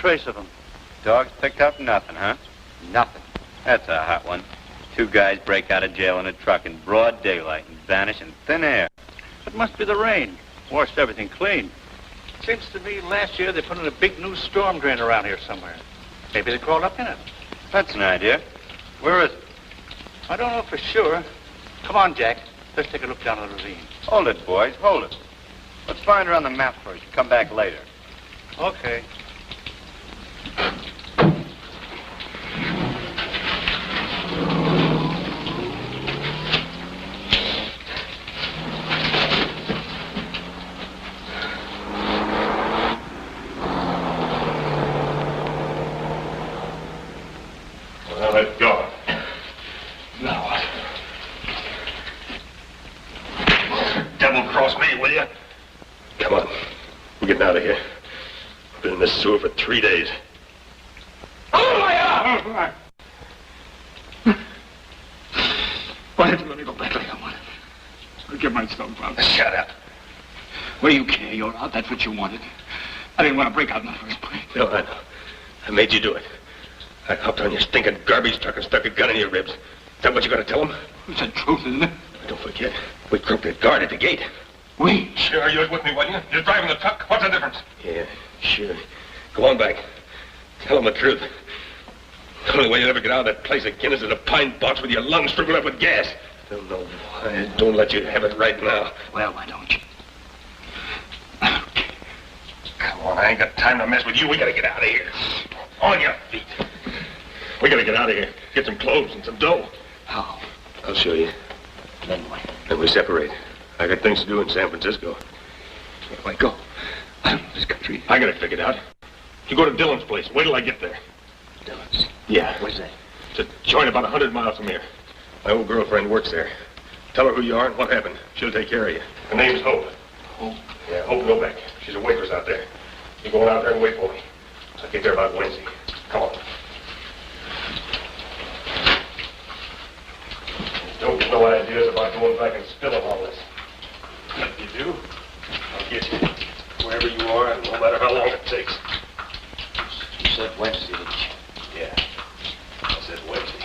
trace of him. Dogs picked up nothing, huh? Nothing. That's a hot one. 2 guys break out of jail in a truck in broad daylight and vanish in thin air. It must be the rain. Washed everything clean. Seems to me last year they put in a big new storm drain around here somewhere. Maybe they crawled up in it. That's an idea. Where is it? I don't know for sure. Come on, Jack. Let's take a look down the ravine. Hold it, boys. Hold it. Let's find her on the map first. Come back later. Okay. Well, let's go. Now what? Double-cross me, will you? Come on. We're getting out of here. Been in this sewer for 3 days. Oh, Why did you let me go back like I wanted? I'll get myself out. Shut up. What do you care? You're out. That's what you wanted. I didn't want to break out in the first place. No, I know. I made you do it. I hopped on your stinking garbage truck and stuck a gun in your ribs. Is that what you're going to tell them? It's the truth, isn't it? Don't forget, we croaked that guard at the gate. We? Sure, you was with me, wasn't you? You're driving the truck. What's the difference? Yeah, sure. Go on back. Tell them the truth. The only way you'll ever get out of that place again is in a pine box with your lungs shriveled up with gas. Don't know why. Don't let you have it right now. Well, why don't you? Come on, I ain't got time to mess with you. We gotta get out of here. On your feet. We gotta get out of here. Get some clothes and some dough. How? I'll show you. Then what? Then we separate. I got things to do in San Francisco. Where do I go? I don't know this country. I got it figured out. You go to Dillon's place. Wait till I get there. Dillon's? Yeah. Where's that? It's a joint about 100 miles from here. My old girlfriend works there. Tell her who you are and what happened. She'll take care of you. Her name's Hope. Hope? Yeah, Hope Novak. She's a waitress out there. You go out there and wait for me. I'll get there about Wednesday. Come on. Don't get no ideas about going back and spilling all this. If you do, I'll get you. Wherever you are, and no matter how long it takes. You said Wednesday, didn't you? Yeah. I said Wednesday.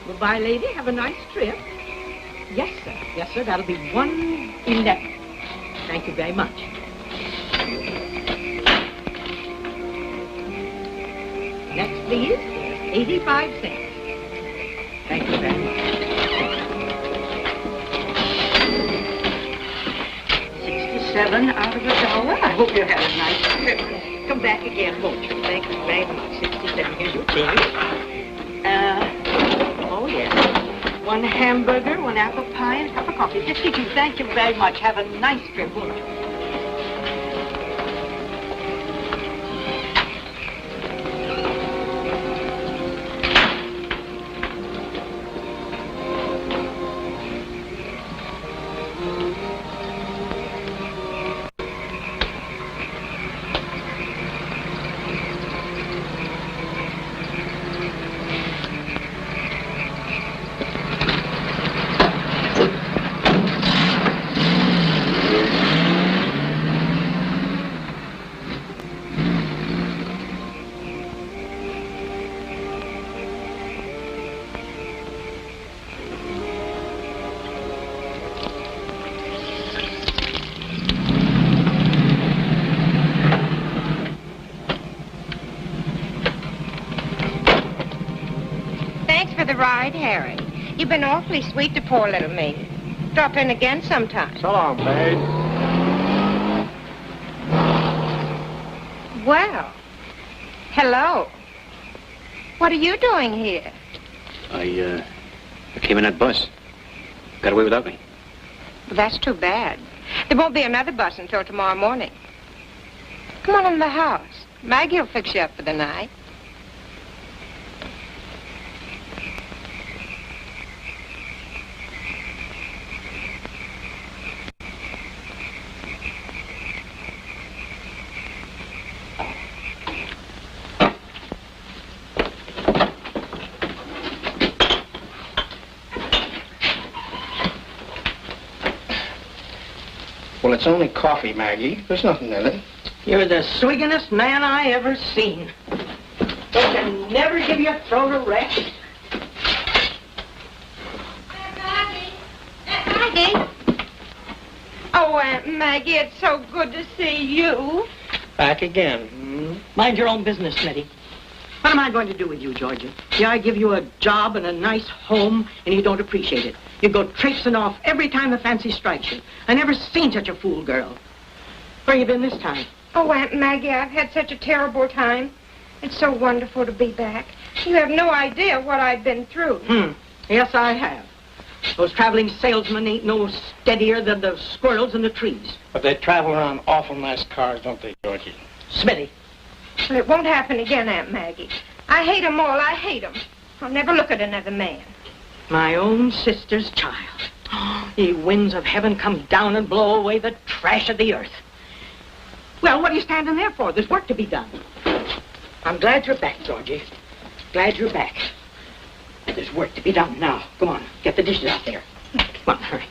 Goodbye, lady. Have a nice trip. Yes, sir. Yes, sir. That'll be 111. Thank you very much. Next, please. 85 cents. Thank you very much. 67 out of $1. I hope you had a nice trip. Come back again, won't you? Thank you very much. 67. Here's your change. Oh, yes. 1 hamburger, 1 apple pie, and a cup of coffee. 52. Thank you very much. Have a nice trip, won't you? ride, Harry. You've been awfully sweet to poor little me. Drop in again sometime. So long, babe. Well, hello. What are you doing here? I came in that bus. Got away without me. Well, that's too bad. There won't be another bus until tomorrow morning. Come on in the house. Maggie will fix you up for the night. Well, it's only coffee, Maggie. There's nothing in it. You're the swigginest man I ever seen. Don't you never give your throat a rest? Maggie! Maggie! Oh, Aunt Maggie, it's so good to see you. Back again. Mind your own business, Smitty. What am I going to do with you, Georgie? Yeah, I give you a job and a nice home, and you don't appreciate it. You go traipsing off every time the fancy strikes you. I never seen such a fool girl. Where you been this time? Oh, Aunt Maggie, I've had such a terrible time. It's so wonderful to be back. You have no idea what I've been through. Yes, I have. Those traveling salesmen ain't no steadier than the squirrels in the trees. But they travel around awful nice cars, don't they, Georgie? Smitty. Well, it won't happen again, Aunt Maggie. I hate 'em all. I hate 'em. I'll never look at another man. My own sister's child. Ye winds of heaven, come down and blow away the trash of the earth. Well, what are you standing there for? There's work to be done. I'm glad you're back, Georgie. Glad you're back. There's work to be done now. Come on, get the dishes out there. Come on, hurry.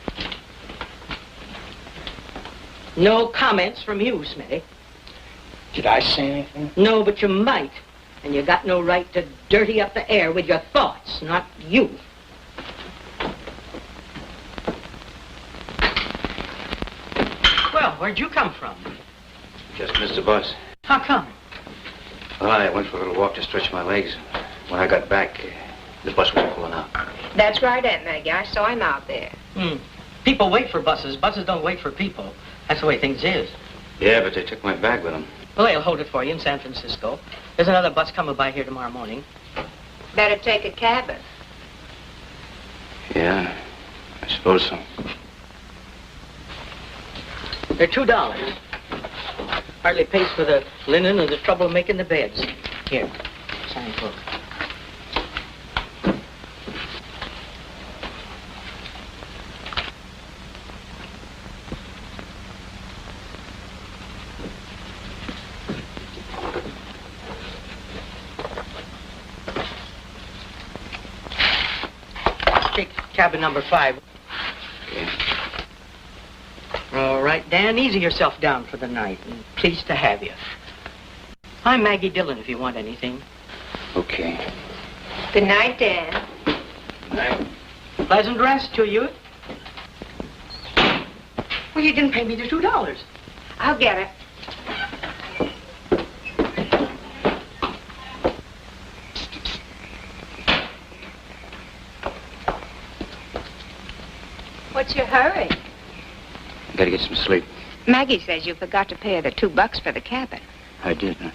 No comments from you, Smitty. Did I say anything? No, but you might. And you got no right to dirty up the air with your thoughts, not you. Well, where'd you come from? Just missed the bus. How come? Well, I went for a little walk to stretch my legs. When I got back, the bus was pulling out. That's right, Aunt Maggie. I saw him out there. People wait for buses. Buses don't wait for people. That's the way things is. Yeah, but they took my bag with them. Well, they'll hold it for you in San Francisco. There's another bus coming by here tomorrow morning. Better take a cabin. Yeah, I suppose so. They're $2. Hardly pays for the linen and the trouble of making the beds. Here, sign book. Take cabin number 5. Yeah. All right, Dan, easy yourself down for the night. And pleased to have you. I'm Maggie Dillon if you want anything. Okay. Good night, Dan. Good night. Pleasant rest to you. Well, you didn't pay me the $2. I'll get it. What's your hurry? Gotta get some sleep. Maggie says you forgot to pay her the $2 for the cabin. I did, huh?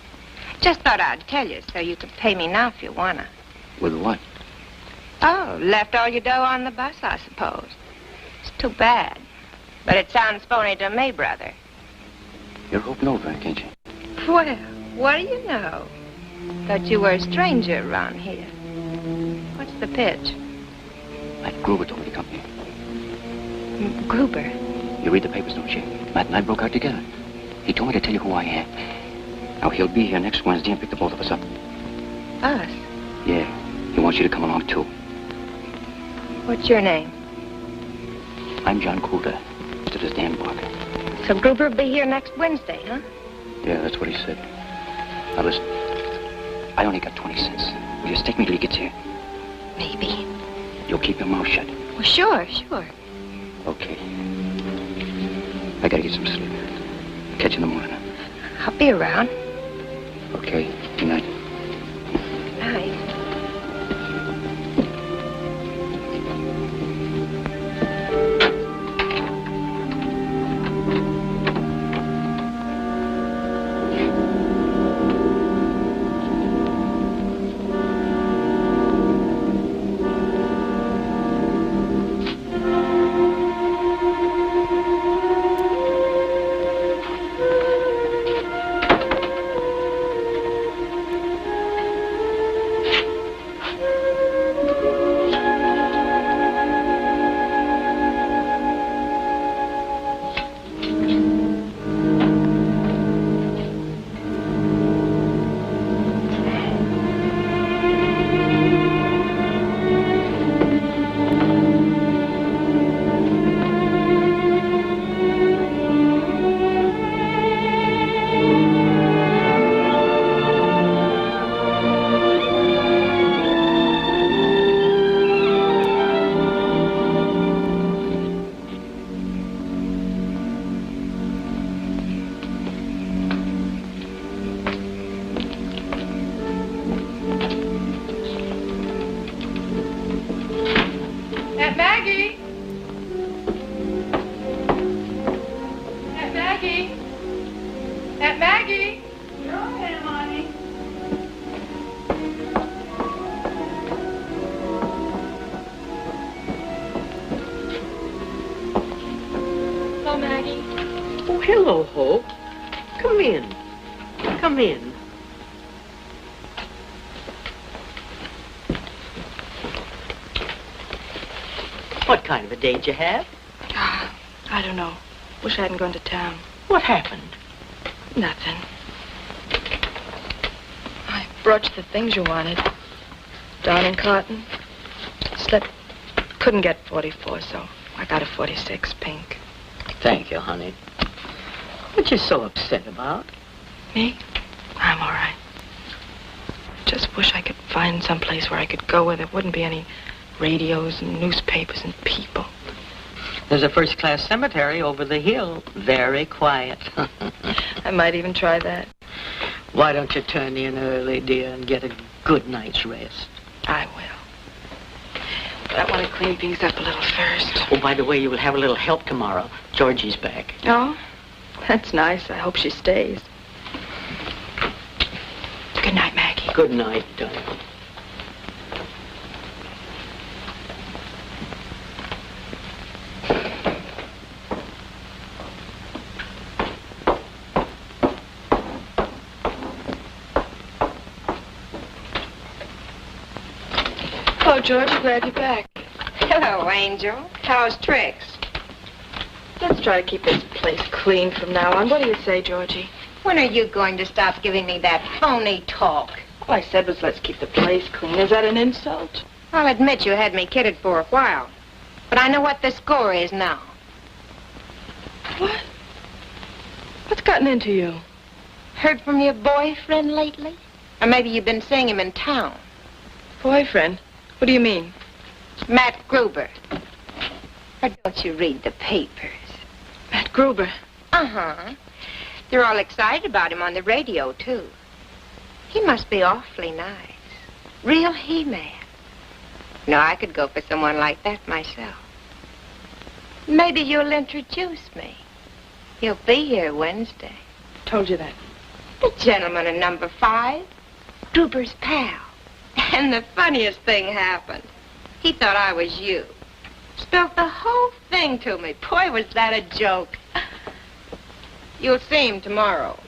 Just thought I'd tell you so you could pay me now if you wanna. With what? Oh, left all your dough on the bus, I suppose. It's too bad. But it sounds phony to me, brother. You're Hope Novak, ain't you? Well, what do you know? Thought you were a stranger around here. What's the pitch? Matt Gruber told me to come here. Gruber. You read the papers, don't you? Matt and I broke out together. He told me to tell you who I am. Now, he'll be here next Wednesday and pick the both of us up. Us? Yeah. He wants you to come along, too. What's your name? I'm John Coulter. To this Dan Barker. So Gruber will be here next Wednesday, huh? Yeah, that's what he said. Now, listen. I only got 20 cents. Will you stick me till he gets here? Maybe. You'll keep your mouth shut. Well, sure. Okay. I gotta get some sleep. Catch you in the morning. I'll be around. Okay. Good night. Night. Maggie? Aunt Maggie? You're okay, Mommy. Hello, Maggie. Oh, hello, Hope. Come in. Come in. What kind of a day did you have? I don't know. Wish I hadn't gone to town. What happened? Nothing. I brought you the things you wanted. Down in cotton. Slept. Couldn't get 44, so I got a 46 pink. Thank you, honey. What you so upset about? Me? I'm all right. Just wish I could find some place where I could go where there wouldn't be any radios and newspapers and people. There's a first-class cemetery over the hill. Very quiet. I might even try that. Why don't you turn in early, dear, and get a good night's rest? I will. But I want to clean things up a little first. Oh, by the way, you will have a little help tomorrow. Georgie's back. Oh? That's nice. I hope she stays. Good night, Maggie. Good night, darling. Hello, Georgie. Glad you're back. Hello, Angel. How's tricks? Let's try to keep this place clean from now on. What do you say, Georgie? When are you going to stop giving me that phony talk? All I said was let's keep the place clean. Is that an insult? I'll admit you had me kidded for a while. But I know what the score is now. What? What's gotten into you? Heard from your boyfriend lately? Or maybe you've been seeing him in town. Boyfriend? What do you mean? Matt Gruber. Or don't you read the papers? Matt Gruber. Uh-huh. They're all excited about him on the radio, too. He must be awfully nice. Real he-man. No, I could go for someone like that myself. Maybe you'll introduce me. He'll be here Wednesday. Told you that. The gentleman in number 5, Gruber's pal. And the funniest thing happened. He thought I was you. Spilled the whole thing to me. Boy, was that a joke. You'll see him tomorrow.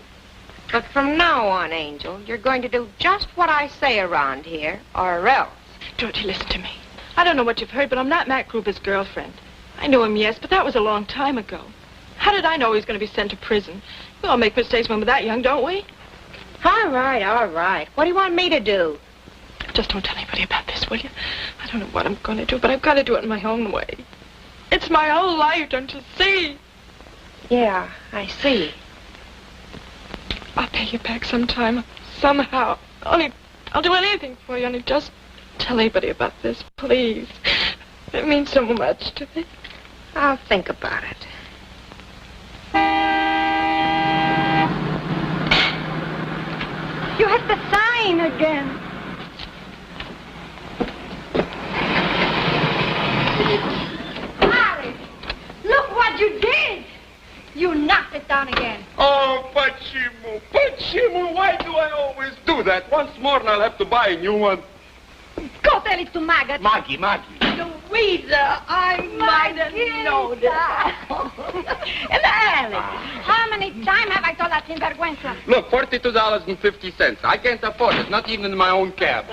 But from now on, Angel, you're going to do just what I say around here, or else. Georgie, listen to me. I don't know what you've heard, but I'm not Matt Gruber's girlfriend. I knew him, yes, but that was a long time ago. How did I know he was going to be sent to prison? We all make mistakes when we're that young, don't we? All right, all right. What do you want me to do? Just don't tell anybody about this, will you? I don't know what I'm going to do, but I've got to do it in my own way. It's my whole life, don't you see? Yeah, I see. I'll pay you back sometime, somehow. I'll do anything for you, only just tell anybody about this, please. It means so much to me. I'll think about it. You hit the sign again. Alec, look what you did. You knocked it down again. Oh, Pachimu, why do I always do that? Once more and I'll have to buy a new one. Go tell it to Maggie. Maggie. Louisa, I might have known that. And Alec, how many times have I told that sinvergüenza? Look, $42.50. I can't afford it, not even in my own cab.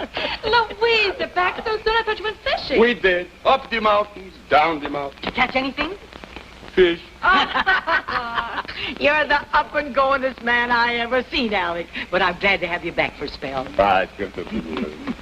Louisa, back so soon. I thought you went fishing. We did. Up the mountains, down the mountains. Did you catch anything? Fish. You're the up-and-goingest man I ever seen, Alec. But I'm glad to have you back for a spell. Right, good to be.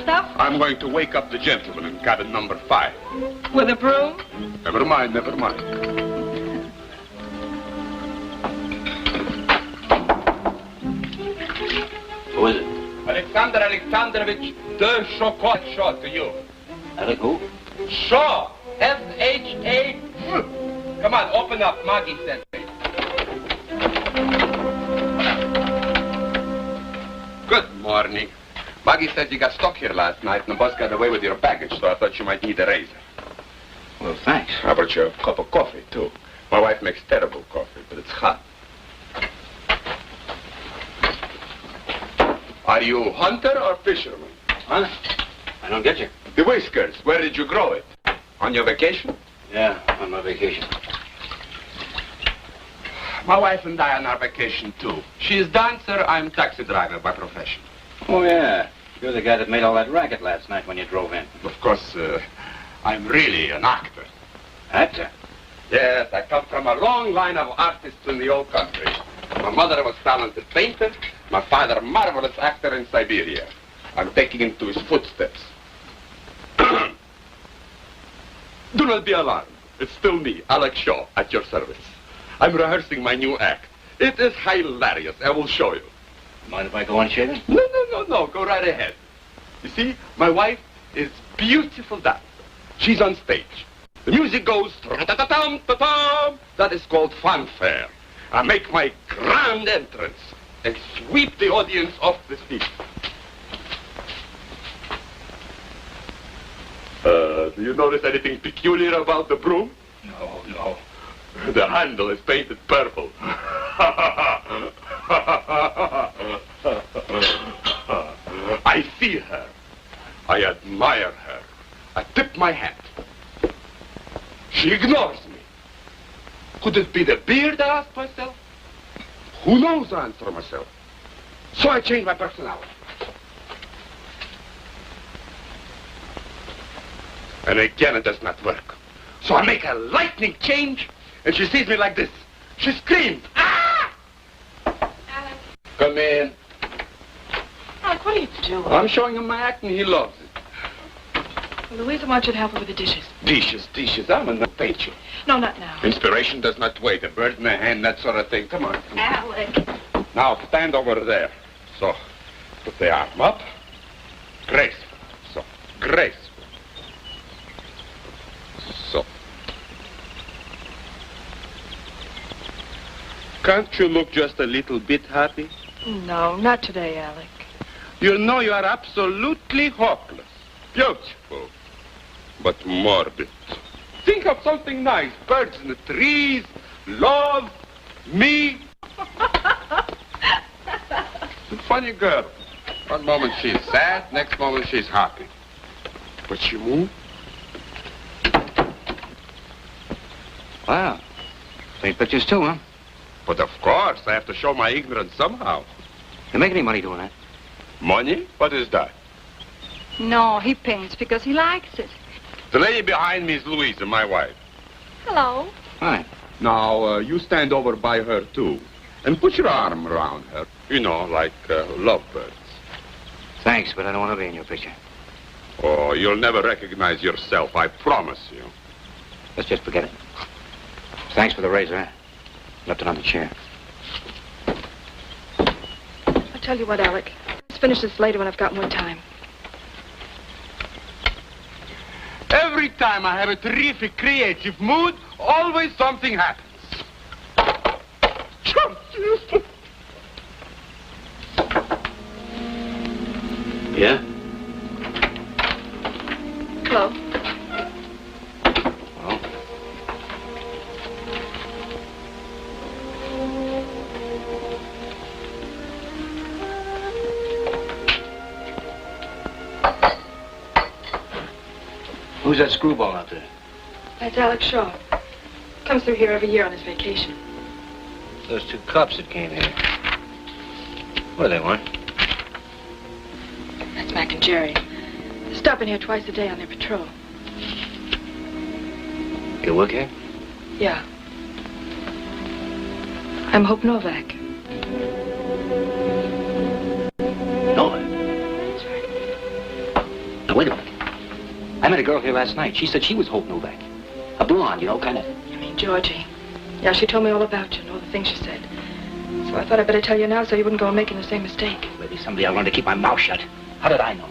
stuff? I'm going to wake up the gentleman in cabin number 5. With a broom? Never mind, never mind. Who is it? Alexander Alexandrovich de Chocolat Shaw to you. Alec who? Shaw. S-H-A. Come on, open up. Maggie sent me. Good morning. Maggie said you got stuck here last night and the bus got away with your baggage, so I thought you might need a razor. Well, thanks. How about you a cup of coffee, too? My wife makes terrible coffee, but it's hot. Are you hunter or fisherman? Huh? I don't get you. The whiskers, where did you grow it? On your vacation? Yeah, on my vacation. My wife and I are on our vacation, too. She is dancer, I'm taxi driver by profession. Oh, yeah. You're the guy that made all that racket last night when you drove in. Of course, I'm really an actor. Actor? Yes, I come from a long line of artists in the old country. My mother was talented painter, my father a marvelous actor in Siberia. I'm taking him to his footsteps. Do not be alarmed. It's still me, Alec Shaw, at your service. I'm rehearsing my new act. It is hilarious. I will show you. Mind if I go on shaving? No. Go right ahead. You see, my wife is beautiful dancer. She's on stage. The music goes ta-ta-ta-tam-ta-tam. That is called fanfare. I make my grand entrance and sweep the audience off the feet. Do you notice anything peculiar about the broom? No. The handle is painted purple. I see her. I admire her. I tip my hat. She ignores me. Could it be the beard, I ask myself? Who knows, I answer myself. So I change my personality. And again, it does not work. So I make a lightning change, and she sees me like this. She screams, "Ah!" Alec. Come in. Alec, what are you doing? I'm showing him my act, and he loves it. Well, Louisa wants you to help her with the dishes. Dishes. I'm a painter. No, not now. Inspiration does not wait. A bird in the hand, that sort of thing. Come on. Alec. Now, stand over there. So, put the arm up. Graceful. So, graceful. So. Can't you look just a little bit happy? No, not today, Alec. You know you are absolutely hopeless. Beautiful. But morbid. Think of something nice. Birds in the trees, love, me. Funny girl. One moment she's sad, next moment she's happy. But you move. Wow. Paint pictures too, huh? But of course, I have to show my ignorance somehow. You make any money doing that? Money? What is that? No, he paints because he likes it. The lady behind me is Louisa, my wife. Hello. Hi. Now, you stand over by her, too. And put your arm around her. You know, like lovebirds. Thanks, but I don't want to be in your picture. Oh, you'll never recognize yourself, I promise you. Let's just forget it. Thanks for the razor. Left it on the chair. I'll tell you what, Alec. Let's finish this later when I've got more time. Every time I have a terrific creative mood, always something happens. Yeah? Hello. Well? Who's that screwball out there? That's Alec Shaw. Comes through here every year on his vacation. Those two cops that came here. What do they want? That's Mac and Jerry. They're stopping here twice a day on their patrol. You work here? Yeah. I'm Hope Novak. Novak? That's right. Now, wait a minute. I met a girl here last night. She said she was Hope Novak. A blonde, you know, kind of... You mean Georgie? Yeah, she told me all about you and all the things she said. So I thought I'd better tell you now so you wouldn't go on making the same mistake. Maybe someday I'll learn to keep my mouth shut. How did I know?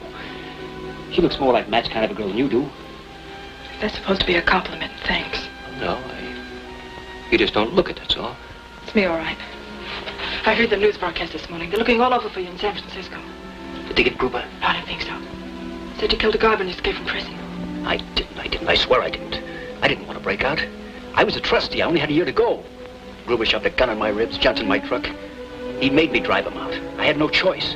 She looks more like Matt's kind of a girl than you do. That's supposed to be a compliment. Thanks. No, you just don't look it, that's all. It's me, all right. I heard the news broadcast this morning. They're looking all over for you in San Francisco. Did they get Gruber? No, I didn't think so. Said you killed a guard when you escaped from prison. I didn't. I swear I didn't. I didn't want to break out. I was a trustee. I only had a year to go. Gruber shoved a gun in my ribs, jumped in my truck. He made me drive him out. I had no choice.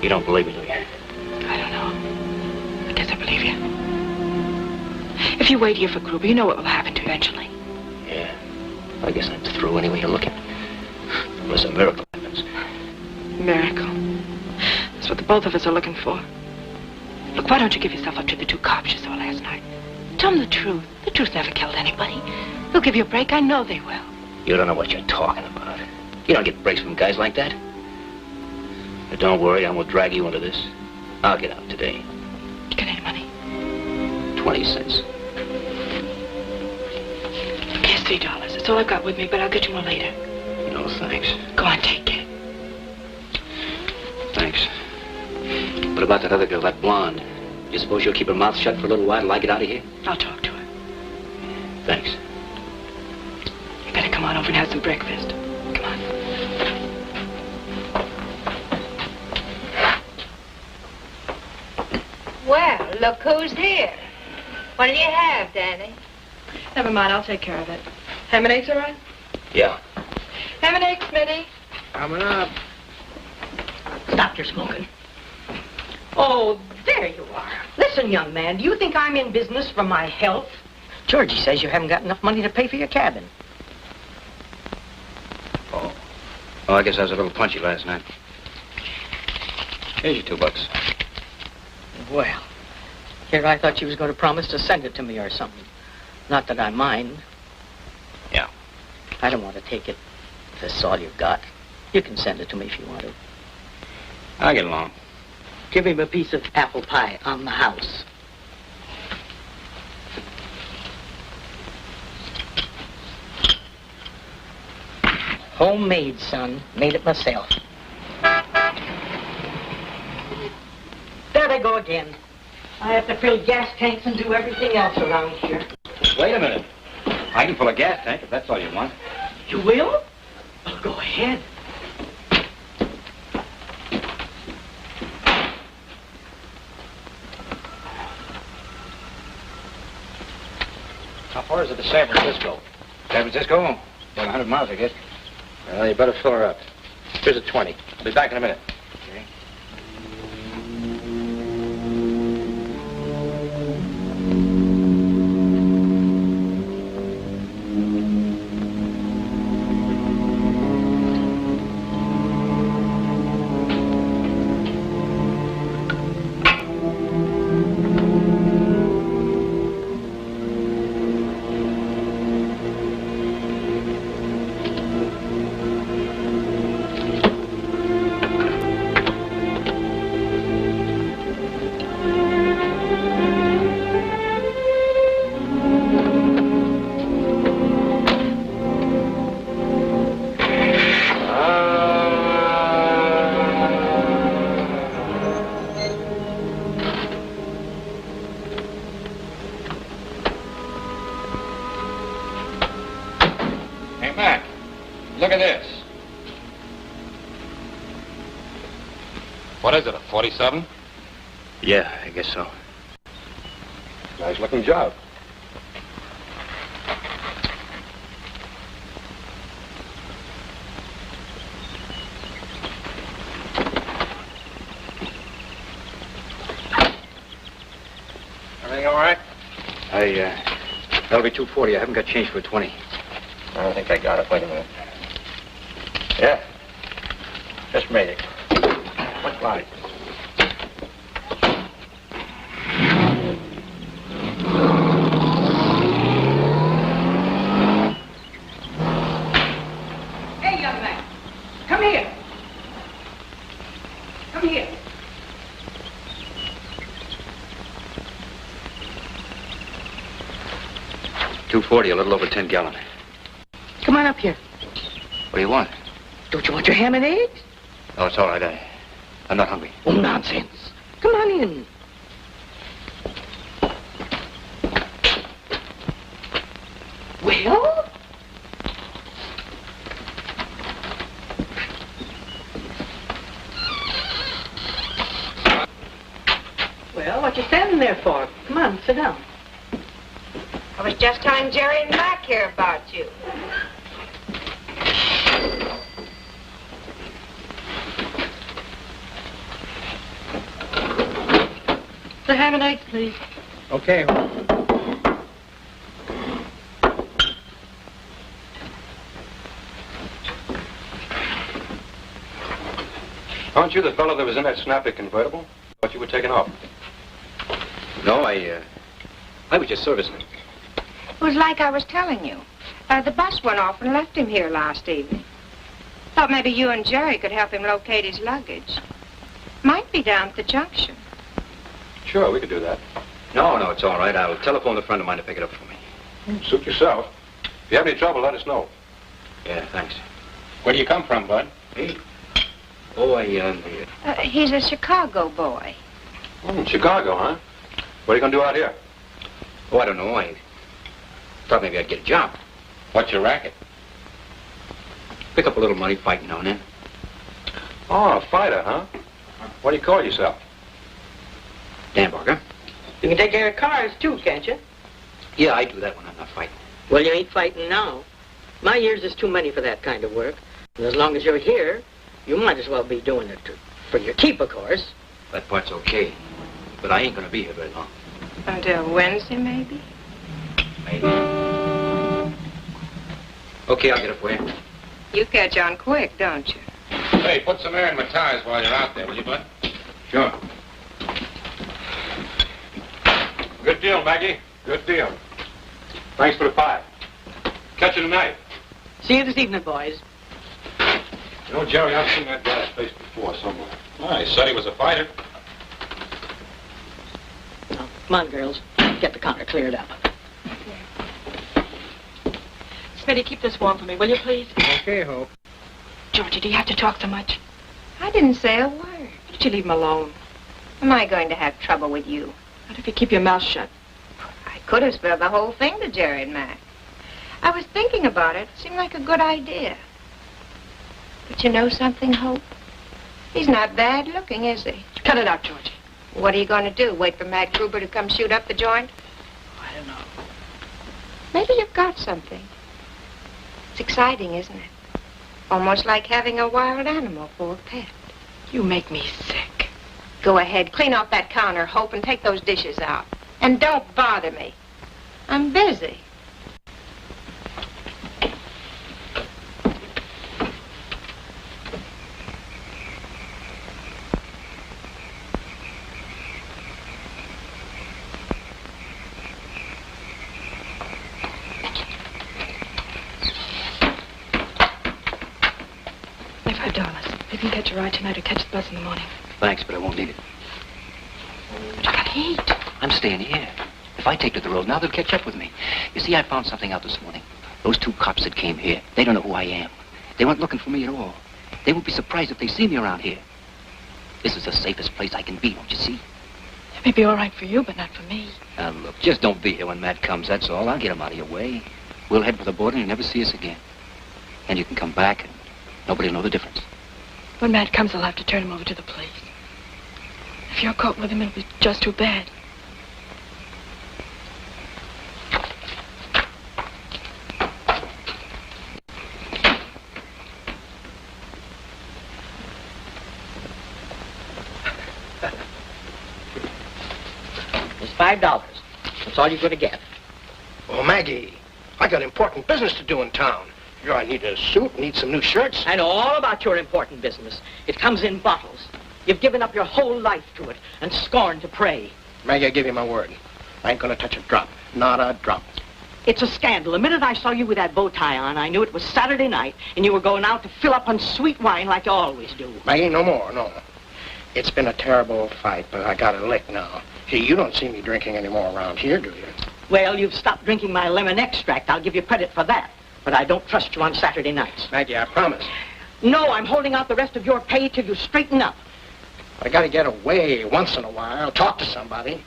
You don't believe me, do you? I don't know. I guess I believe you. If you wait here for Gruber, you know what will happen to you eventually. Yeah. I guess I'm through anyway you're looking. Unless a miracle happens. Miracle. That's what the both of us are looking for. Look, why don't you give yourself up to the two cops you saw last night? Tell them the truth. The truth never killed anybody. They'll give you a break. I know they will. You don't know what you're talking about. You don't get breaks from guys like that. But don't worry, I won't drag you into this. I'll get out today. You got any money? 20 cents. Here's $3. That's all I've got with me, but I'll get you more later. No, thanks. Go on, take it. Thanks. What about that other girl, that blonde? You suppose she'll keep her mouth shut for a little while till I get out of here? I'll talk to her. Thanks. You better come on over and have some breakfast. Come on. Well, look who's here. What'll you have, Danny? Never mind, I'll take care of it. Ham and eggs, all right? Yeah. Ham and eggs, Smitty. Coming up. Stop your smoking. Oh, there you are. Listen, young man, do you think I'm in business for my health? Georgie says you haven't got enough money to pay for your cabin. Oh, I guess I was a little punchy last night. Here's your $2. Well, here I thought you was going to promise to send it to me or something. Not that I mind. Yeah. I don't want to take it if that's all you've got. You can send it to me if you want to. I'll get along. Give him a piece of apple pie on the house. Homemade, son. Made it myself. There they go again. I have to fill gas tanks and do everything else around here. Wait a minute. I can fill a gas tank if that's all you want. You will? Well, go ahead. How far is it to San Francisco? San Francisco? About 100 miles, I guess. Well, you better fill her up. Here's a 20. I'll be back in a minute. Okay. Look at this. What is it, a 47? Yeah, I guess so. Nice looking job. Everything all right? That'll be $2.40. I haven't got change for a 20. I don't think I got it. Wait a minute. Yeah. Just made it. What line? Hey, young man. Come here. $2.40, a little over 10 gallon. Come on up here. What do you want? Don't you want your ham and eggs? Oh, it's all right. I'm not hungry. Oh, nonsense. Come on in. Well? Well, what you standing there for? Come on, sit down. I was just telling Jerry and Mac here about you. The ham and eggs, please. Okay. Aren't you the fellow that was in that snappy convertible? Thought you were taking off. No, I was just servicing it. It was like I was telling you. The bus went off and left him here last evening. Thought maybe you and Jerry could help him locate his luggage. Might be down at the junction. Sure, we could do that. No, it's all right. I'll telephone a friend of mine to pick it up for me. Suit yourself. If you have any trouble, let us know. Yeah, thanks. Where do you come from, Bud? Me? Oh, He's a Chicago boy. Chicago, huh? What are you going to do out here? Oh, I don't know. I thought maybe I'd get a job. What's your racket? Pick up a little money fighting now and then. Oh, a fighter, huh? What do you call yourself? Danburger. You can take care of cars, too, can't you? Yeah, I do that when I'm not fighting. Well, you ain't fighting now. My years is too many for that kind of work. And as long as you're here, you might as well be doing it for your keep, of course. That part's okay. But I ain't gonna be here very long. Until Wednesday, maybe? Maybe. Okay, I'll get it for you. You catch on quick, don't you? Hey, put some air in my tires while you're out there, will you, Bud? Sure. Good deal, Maggie. Good deal. Thanks for the pie. Catch you tonight. See you this evening, boys. You know, Jerry, I've seen that guy's face before somewhere. Well, he said he was a fighter. Now, come on, girls. Get the counter cleared up. Smitty, keep this warm for me, will you, please? Okay, Hope. Georgie, do you have to talk so much? I didn't say a word. Why don't you leave him alone? Am I going to have trouble with you? What if you keep your mouth shut? I could have spilled the whole thing to Jerry and Mac. I was thinking about it. It seemed like a good idea. But you know something, Hope? He's not bad looking, is he? Cut it out, Georgie. What are you going to do? Wait for Matt Gruber to come shoot up the joint? I don't know. Maybe you've got something. It's exciting, isn't it? Almost like having a wild animal for a pet. You make me sick. Go ahead, clean off that counter, Hope, and take those dishes out. And don't bother me. I'm busy. $5. You can catch a ride tonight or catch the bus in the morning. Thanks, but I won't need it. But you gotta eat. I'm staying here. If I take to the road now, they'll catch up with me. You see, I found something out this morning. Those two cops that came here, they don't know who I am. They weren't looking for me at all. They won't be surprised if they see me around here. This is the safest place I can be, don't you see? It may be all right for you, but not for me. Now, look, just don't be here when Matt comes, that's all. I'll get him out of your way. We'll head for the border and you'll never see us again. And you can come back and nobody will know the difference. When Matt comes, I'll have to turn him over to the police. If you're caught with him, it'll be just too bad. It's $5. That's all you're going to get. Oh, Maggie, I got important business to do in town. You I need a suit, need some new shirts. I know all about your important business. It comes in bottles. You've given up your whole life to it and scorned to pray. Maggie, I give you my word. I ain't gonna touch a drop. Not a drop. It's a scandal. The minute I saw you with that bow tie on, I knew it was Saturday night, and you were going out to fill up on sweet wine like you always do. Maggie, no more, no. It's been a terrible fight, but I got a lick now. Hey, you don't see me drinking anymore around here, do you? Well, you've stopped drinking my lemon extract. I'll give you credit for that. But I don't trust you on Saturday nights. Maggie, I promise. No, I'm holding out the rest of your pay till you straighten up. I gotta get away once in a while, talk to somebody.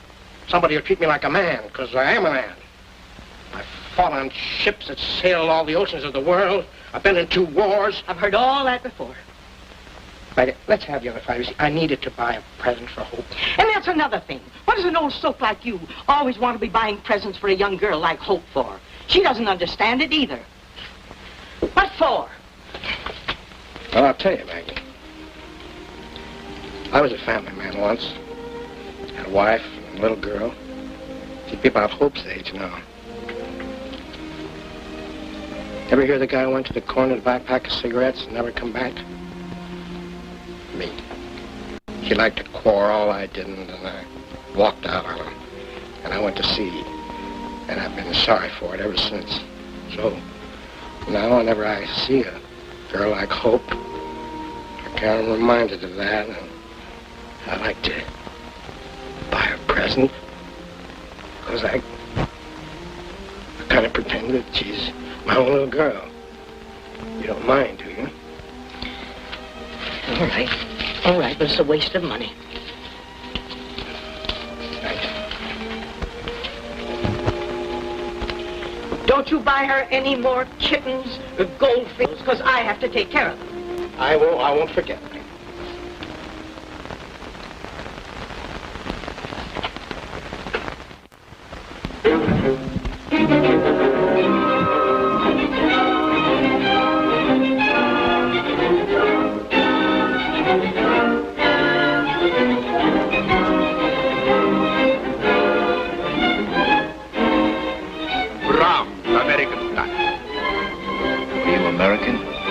Somebody who'll treat me like a man, because I am a man. I've fought on ships that sailed all the oceans of the world. I've been in 2 wars. I've heard all that before. Maggie, let's have the other 5. You see, I needed to buy a present for Hope. And that's another thing. What does an old soak like you always want to be buying presents for a young girl like Hope for? She doesn't understand it either. What for? Well, I'll tell you, Maggie. I was a family man once. Had a wife and a little girl. She'd be about Hope's age now. Ever hear the guy who went to the corner to buy a pack of cigarettes and never come back? Me. He liked to quarrel, I didn't, and I walked out on him. And I went to sea. And I've been sorry for it ever since. So, now whenever I see a girl like Hope, I kind of reminded of that, and I like to buy her a present. Because I kind of pretend that she's my own little girl. You don't mind, do you? All right. All right, but it's a waste of money. Thanks. Don't you buy her any more kittens or goldfish, because I have to take care of them. I won't forget.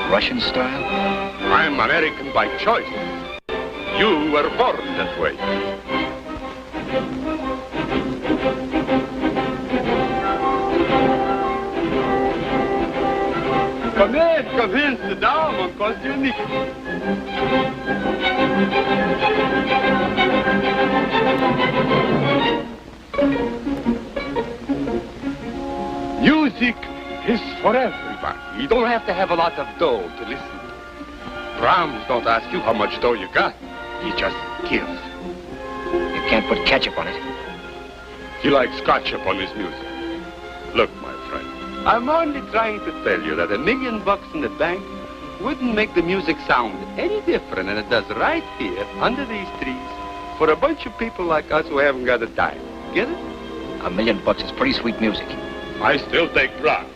Russian style? I'm American by choice. You were born that way. Come in, sit down, mon costume. Music is for everybody. You don't have to have a lot of dough to listen. Brahms don't ask you how much dough you got. He just gives. You can't put ketchup on it. He likes ketchup on his music. Look, my friend, I'm only trying to tell you that $1 million in the bank wouldn't make the music sound any different than it does right here under these trees for a bunch of people like us who haven't got a dime. Get it? $1 million is pretty sweet music. I still take Brahms.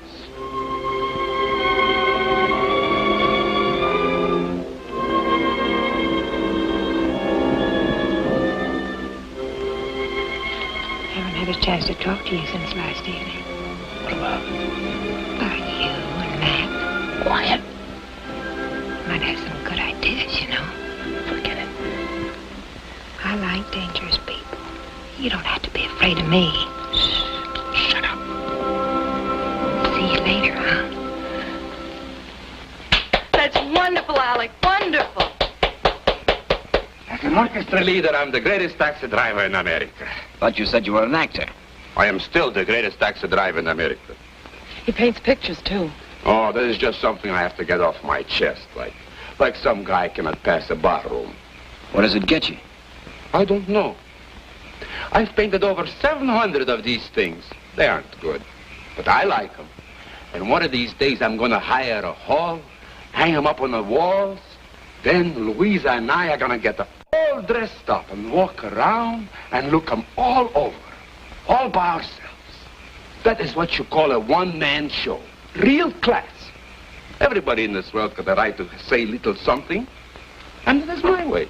A chance to talk to you since last evening. What about? About you and Matt. Quiet. Might have some good ideas, you know. Forget it. I like dangerous people. You don't have to be afraid of me. Shut up. See you later, huh? That's wonderful, Alec. Wonderful. As an orchestra leader, I'm the greatest taxi driver in America. Thought you said you were an actor. I am still the greatest taxi driver in America. He paints pictures, too. Oh, this is just something I have to get off my chest, like some guy cannot pass a barroom. What does it get you? I don't know. I've painted over 700 of these things. They aren't good, but I like them. And one of these days, I'm going to hire a hall, hang them up on the walls. Then Louisa and I are going to get all dressed up and walk around and look them all over, all by ourselves. That is what you call a one-man show. Real class. Everybody in this world got the right to say little something, and that's my way.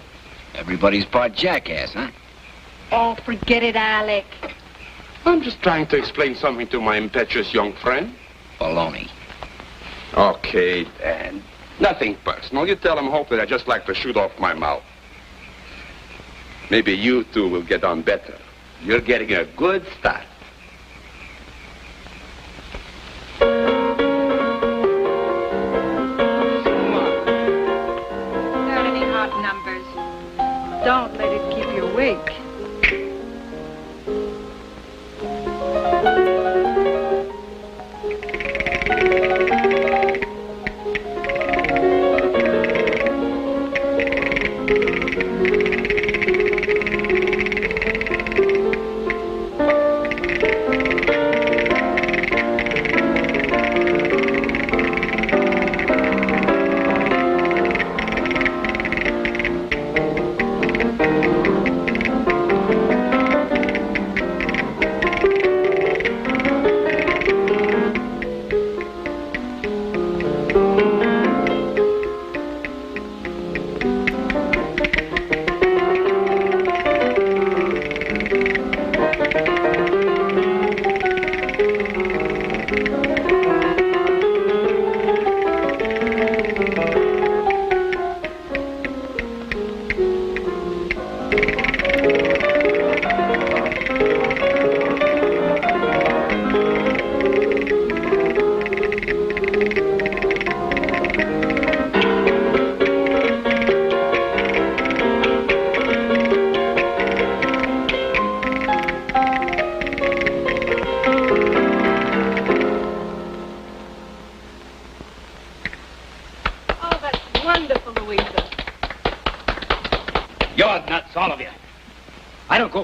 Everybody's part jackass, huh? Oh, forget it, Alec. I'm just trying to explain something to my impetuous young friend. Baloney. Okay, Dan. Nothing personal. You tell him, Hope, that I just like to shoot off my mouth. Maybe you two will get on better. You're getting a good start. Got any hot numbers? Don't let it keep you awake.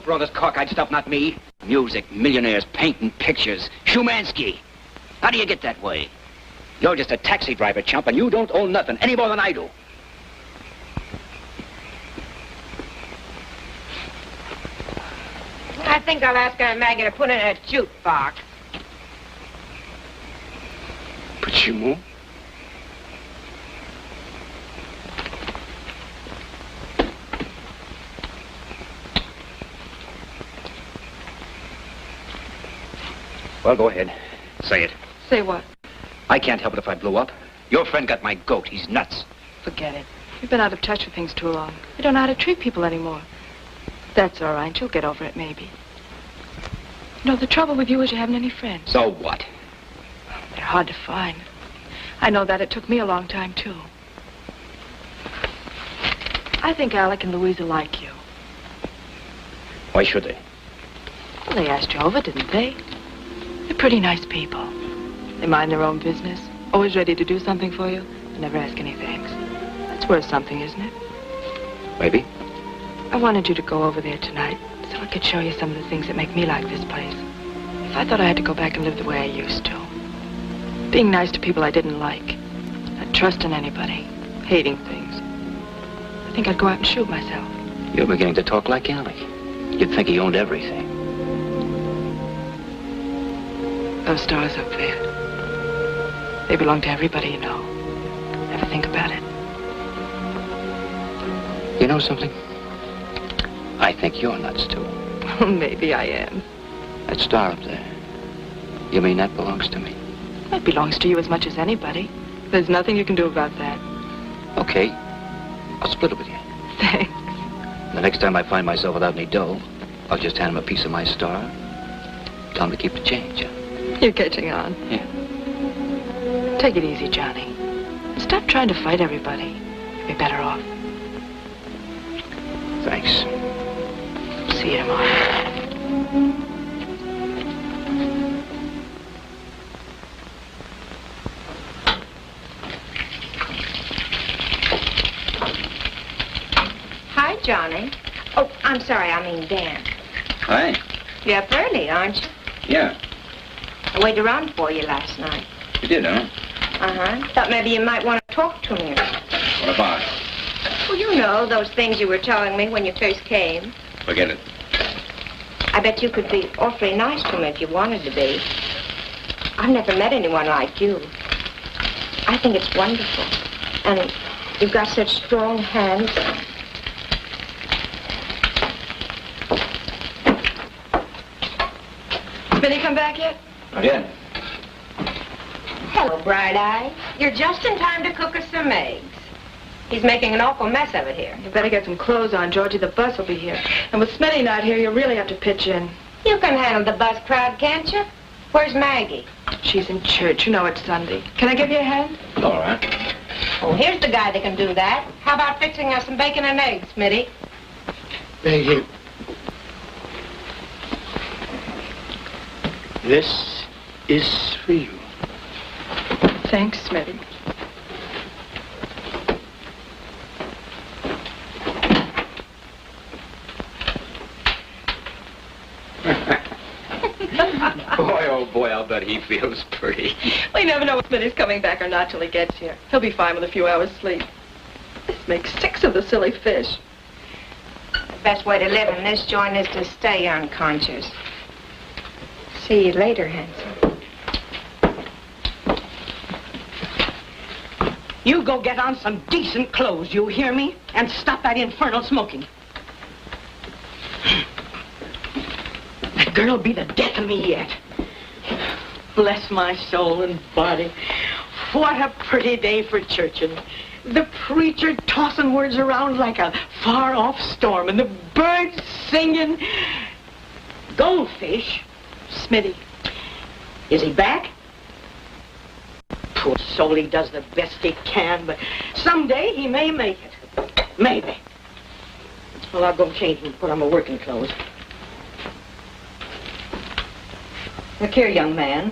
for all this cockeyed stuff, not me. Music, millionaires, painting pictures, Shumansky. How do you get that way? You're just a taxi driver, chump, and you don't own nothing any more than I do. I think I'll ask Aunt Maggie to put in a jukebox. Почему? Well, go ahead. Say it. Say what? I can't help it if I blew up. Your friend got my goat. He's nuts. Forget it. You've been out of touch with things too long. You don't know how to treat people anymore. That's all right. You'll get over it, maybe. You know, the trouble with you is you haven't any friends. So what? They're hard to find. I know that. It took me a long time, too. I think Alec and Louisa like you. Why should they? Well, they asked you over, didn't they? They're pretty nice people. They mind their own business, always ready to do something for you, and never ask any thanks. That's worth something, isn't it? Maybe. I wanted you to go over there tonight so I could show you some of the things that make me like this place. If I thought I had to go back and live the way I used to. Being nice to people I didn't like. Not trusting anybody. Hating things. I think I'd go out and shoot myself. You're beginning to talk like Alec. You'd think he owned everything. Those stars up there. They belong to everybody you know. Never think about it. You know something? I think you're nuts, too. Maybe I am. That star up there. You mean that belongs to me? It belongs to you as much as anybody. There's nothing you can do about that. Okay. I'll split it with you. Thanks. The next time I find myself without any dough, I'll just hand him a piece of my star. Tell him to keep the change. You're catching on. Yeah. Take it easy, Johnny. Stop trying to fight everybody. You'll be better off. Thanks. See you tomorrow. Hi, Johnny. Oh, I'm sorry, I mean Dan. Hi. You're up early, aren't you? Yeah. I waited around for you last night. You did, huh? Uh-huh. Thought maybe you might want to talk to me. What about? Well, you know, those things you were telling me when you first came. Forget it. I bet you could be awfully nice to me if you wanted to be. I've never met anyone like you. I think it's wonderful. And you've got such strong hands. Smitty come back yet? Not yet. Hello, Bright Eye. You're just in time to cook us some eggs. He's making an awful mess of it here. You better get some clothes on, Georgie. The bus will be here. And with Smitty not here, you really have to pitch in. You can handle the bus crowd, can't you? Where's Maggie? She's in church. You know it's Sunday. Can I give you a hand? All right. Oh, here's the guy that can do that. How about fixing us some bacon and eggs, Smitty? Maggie. This is for you. Thanks, Smitty. Boy, oh boy, I'll bet he feels pretty. We never know if Smitty's coming back or not till he gets here. He'll be fine with a few hours sleep. This makes 6 of the silly fish. The best way to live in this joint is to stay unconscious. See you later, handsome. You go get on some decent clothes, you hear me? And stop that infernal smoking. That girl'll be the death of me yet. Bless my soul and body. What a pretty day for churching. The preacher tossing words around like a far-off storm, and the birds singing. Goldfish? Smitty. Is he back? Poor soul, he does the best he can, but someday he may make it. Maybe. Well, I'll go change and put on my working clothes. Look here, young man.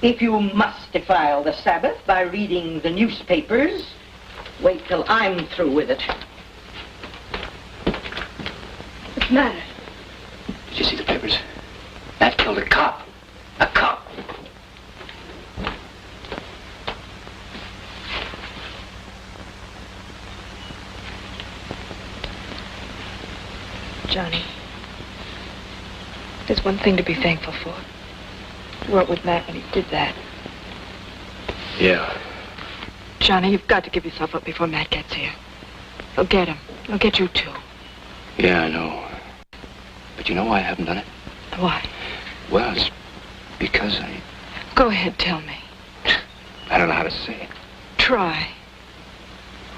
If you must defile the Sabbath by reading the newspapers, wait till I'm through with it. What's the matter? Matt killed a cop. A cop. Johnny, there's one thing to be thankful for. You weren't with Matt when he did that. Yeah. Johnny, you've got to give yourself up before Matt gets here. He'll get him. He'll get you, too. Yeah, I know. But you know why I haven't done it? Why? Well, it's because I... Go ahead, tell me. I don't know how to say it. Try.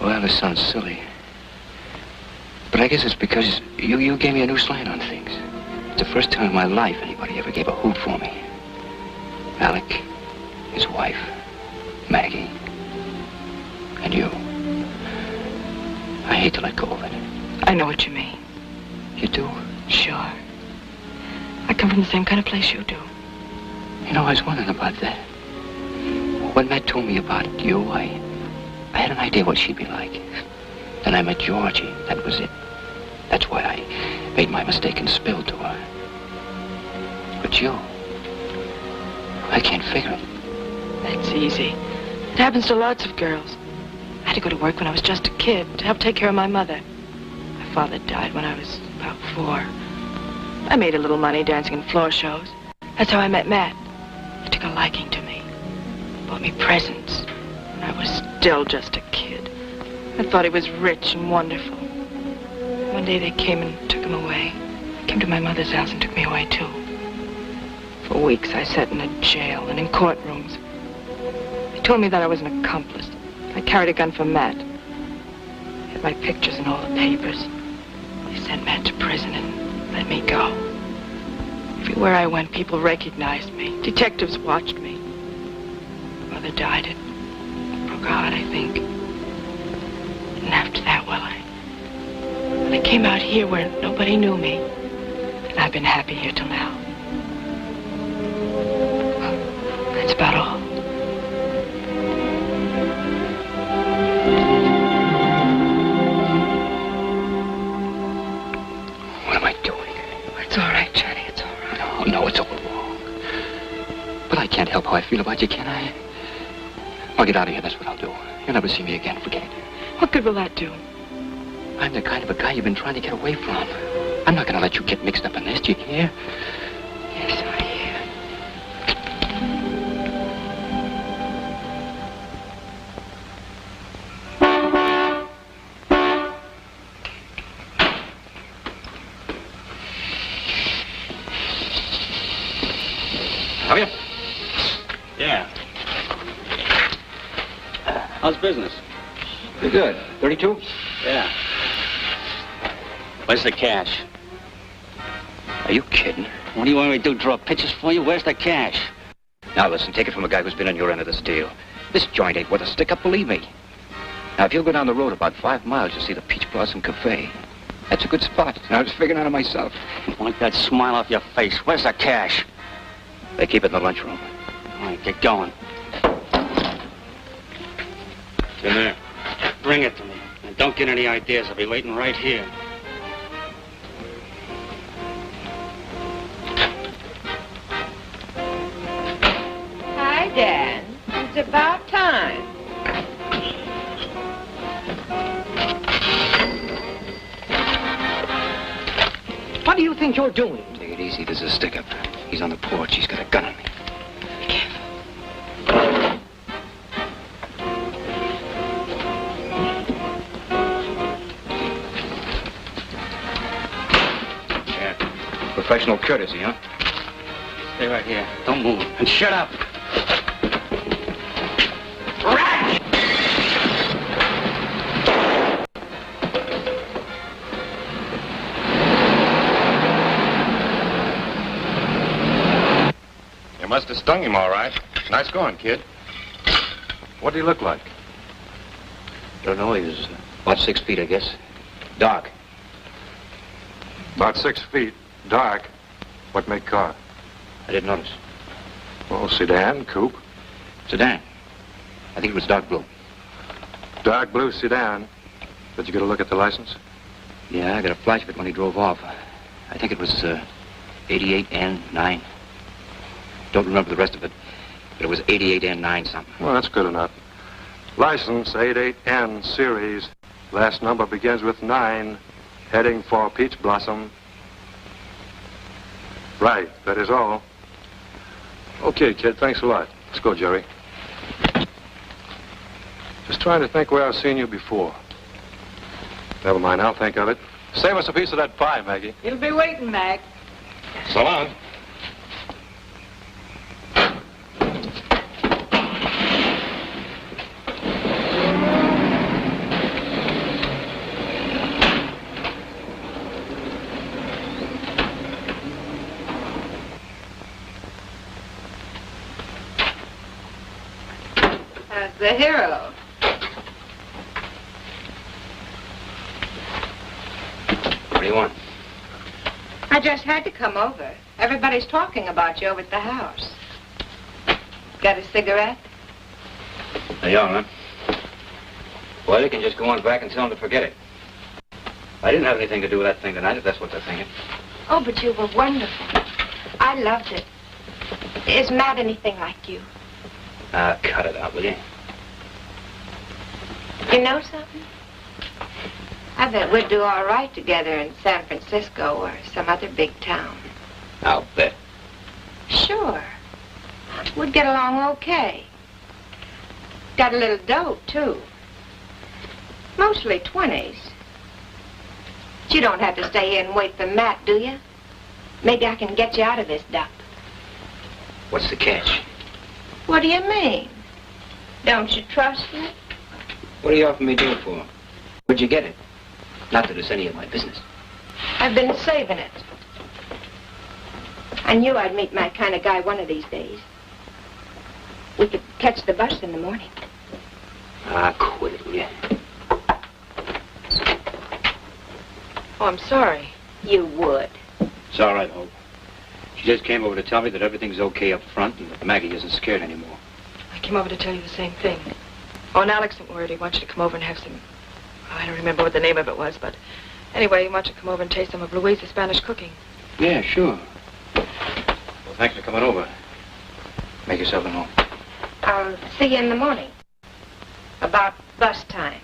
Well, this sounds silly. But I guess it's because you gave me a new slant on things. It's the first time in my life anybody ever gave a hoot for me. Alec, his wife, Maggie, and you. I hate to let go of it. I know what you mean. You do? Sure. I come from the same kind of place you do. You know, I was wondering about that. When Matt told me about you, I had an idea what she'd be like. Then I met Georgie. That was it. That's why I made my mistake and spilled to her. But you, I can't figure it. That's easy. It happens to lots of girls. I had to go to work when I was just a kid to help take care of my mother. My father died when I was about 4. I made a little money dancing in floor shows. That's how I met Matt. He took a liking to me. Bought me presents. When I was still just a kid. I thought he was rich and wonderful. One day they came and took him away. They came to my mother's house and took me away, too. For weeks I sat in a jail and in courtrooms. They told me that I was an accomplice. I carried a gun for Matt. They had my pictures in all the papers. They sent Matt to prison and let me go. Everywhere I went, people recognized me. Detectives watched me. My mother died. It broke her heart, I think. And after that, well, I came out here where nobody knew me. And I've been happy here till now. That's about all. What am I doing? It's all right, Johnny. It's all right. No, it's all wrong. But I can't help how I feel about you, can I? I'll get out of here, that's what I'll do. You'll never see me again, forget it. What good will that do? I'm the kind of a guy you've been trying to get away from. I'm not going to let you get mixed up in this, do you hear? Yes, I hear. Have you? Yeah. How's business? Pretty good. 32? Yeah. Where's the cash? Are you kidding? What do you want me to do, draw pictures for you? Where's the cash? Now listen, take it from a guy who's been on your end of this deal. This joint ain't worth a stick-up, believe me. Now, if you'll go down the road about 5 miles, you'll see the Peach Blossom Cafe. That's a good spot. I was figuring out it myself. Wipe that smile off your face. Where's the cash? They keep it in the lunchroom. All right, get going. It's in there. Bring it to me. And don't get any ideas. I'll be waiting right here. Hi, Dad. It's about time. What do you think you're doing? Take it easy, there's a stick-up. He's on the porch, he's got a gun on me. Be careful. Yeah. Professional courtesy, huh? Stay right here. Don't move. And shut up. You must have stung him all right. Nice going, kid. What do you look like? Don't know, he was about 6 feet, I guess. Dark. About 6 feet. Dark. What make car? I didn't notice. Well, sedan, coupe. Sedan. I think it was dark blue. Dark blue sedan. Did you get a look at the license? Yeah, I got a flash of it when he drove off. I think it was 88N9. Don't remember the rest of it, but it was 88N9 something. Well, that's good enough. License 88N series. Last number begins with 9, heading for Peach Blossom. Right, that is all. Okay, kid, thanks a lot. Let's go, Jerry. Just trying to think where I've seen you before. Never mind, I'll think of it. Save us a piece of that pie, Maggie. He'll be waiting, Mag. So long. The hero. What do you want? I just had to come over. Everybody's talking about you over at the house. Got a cigarette? They are, huh? Well, you can just go on back and tell them to forget it. I didn't have anything to do with that thing tonight, if that's what they're thinking. Oh, but you were wonderful. I loved it. Is Matt anything like you? Cut it out, will you? You know something? I bet we'd do all right together in San Francisco or some other big town. I'll bet. Sure. We'd get along okay. Got a little dough, too. Mostly 20s. But you don't have to stay here and wait for Matt, do you? Maybe I can get you out of this dump. What's the catch? What do you mean? Don't you trust me? What are you offering me doing for? Where'd you get it? Not that it's any of my business. I've been saving it. I knew I'd meet my kind of guy one of these days. We could catch the bus in the morning. Quit it, will you? Oh, I'm sorry. You would. It's all right, Hope. She just came over to tell me that everything's okay up front and that Maggie isn't scared anymore. I came over to tell you the same thing. Oh, and Alex sent word he wants you to come over and have some... Oh, I don't remember what the name of it was, but... Anyway, he wants you to come over and taste some of Louisa's Spanish cooking. Yeah, sure. Well, thanks for coming over. Make yourself at home. I'll see you in the morning. About bus time.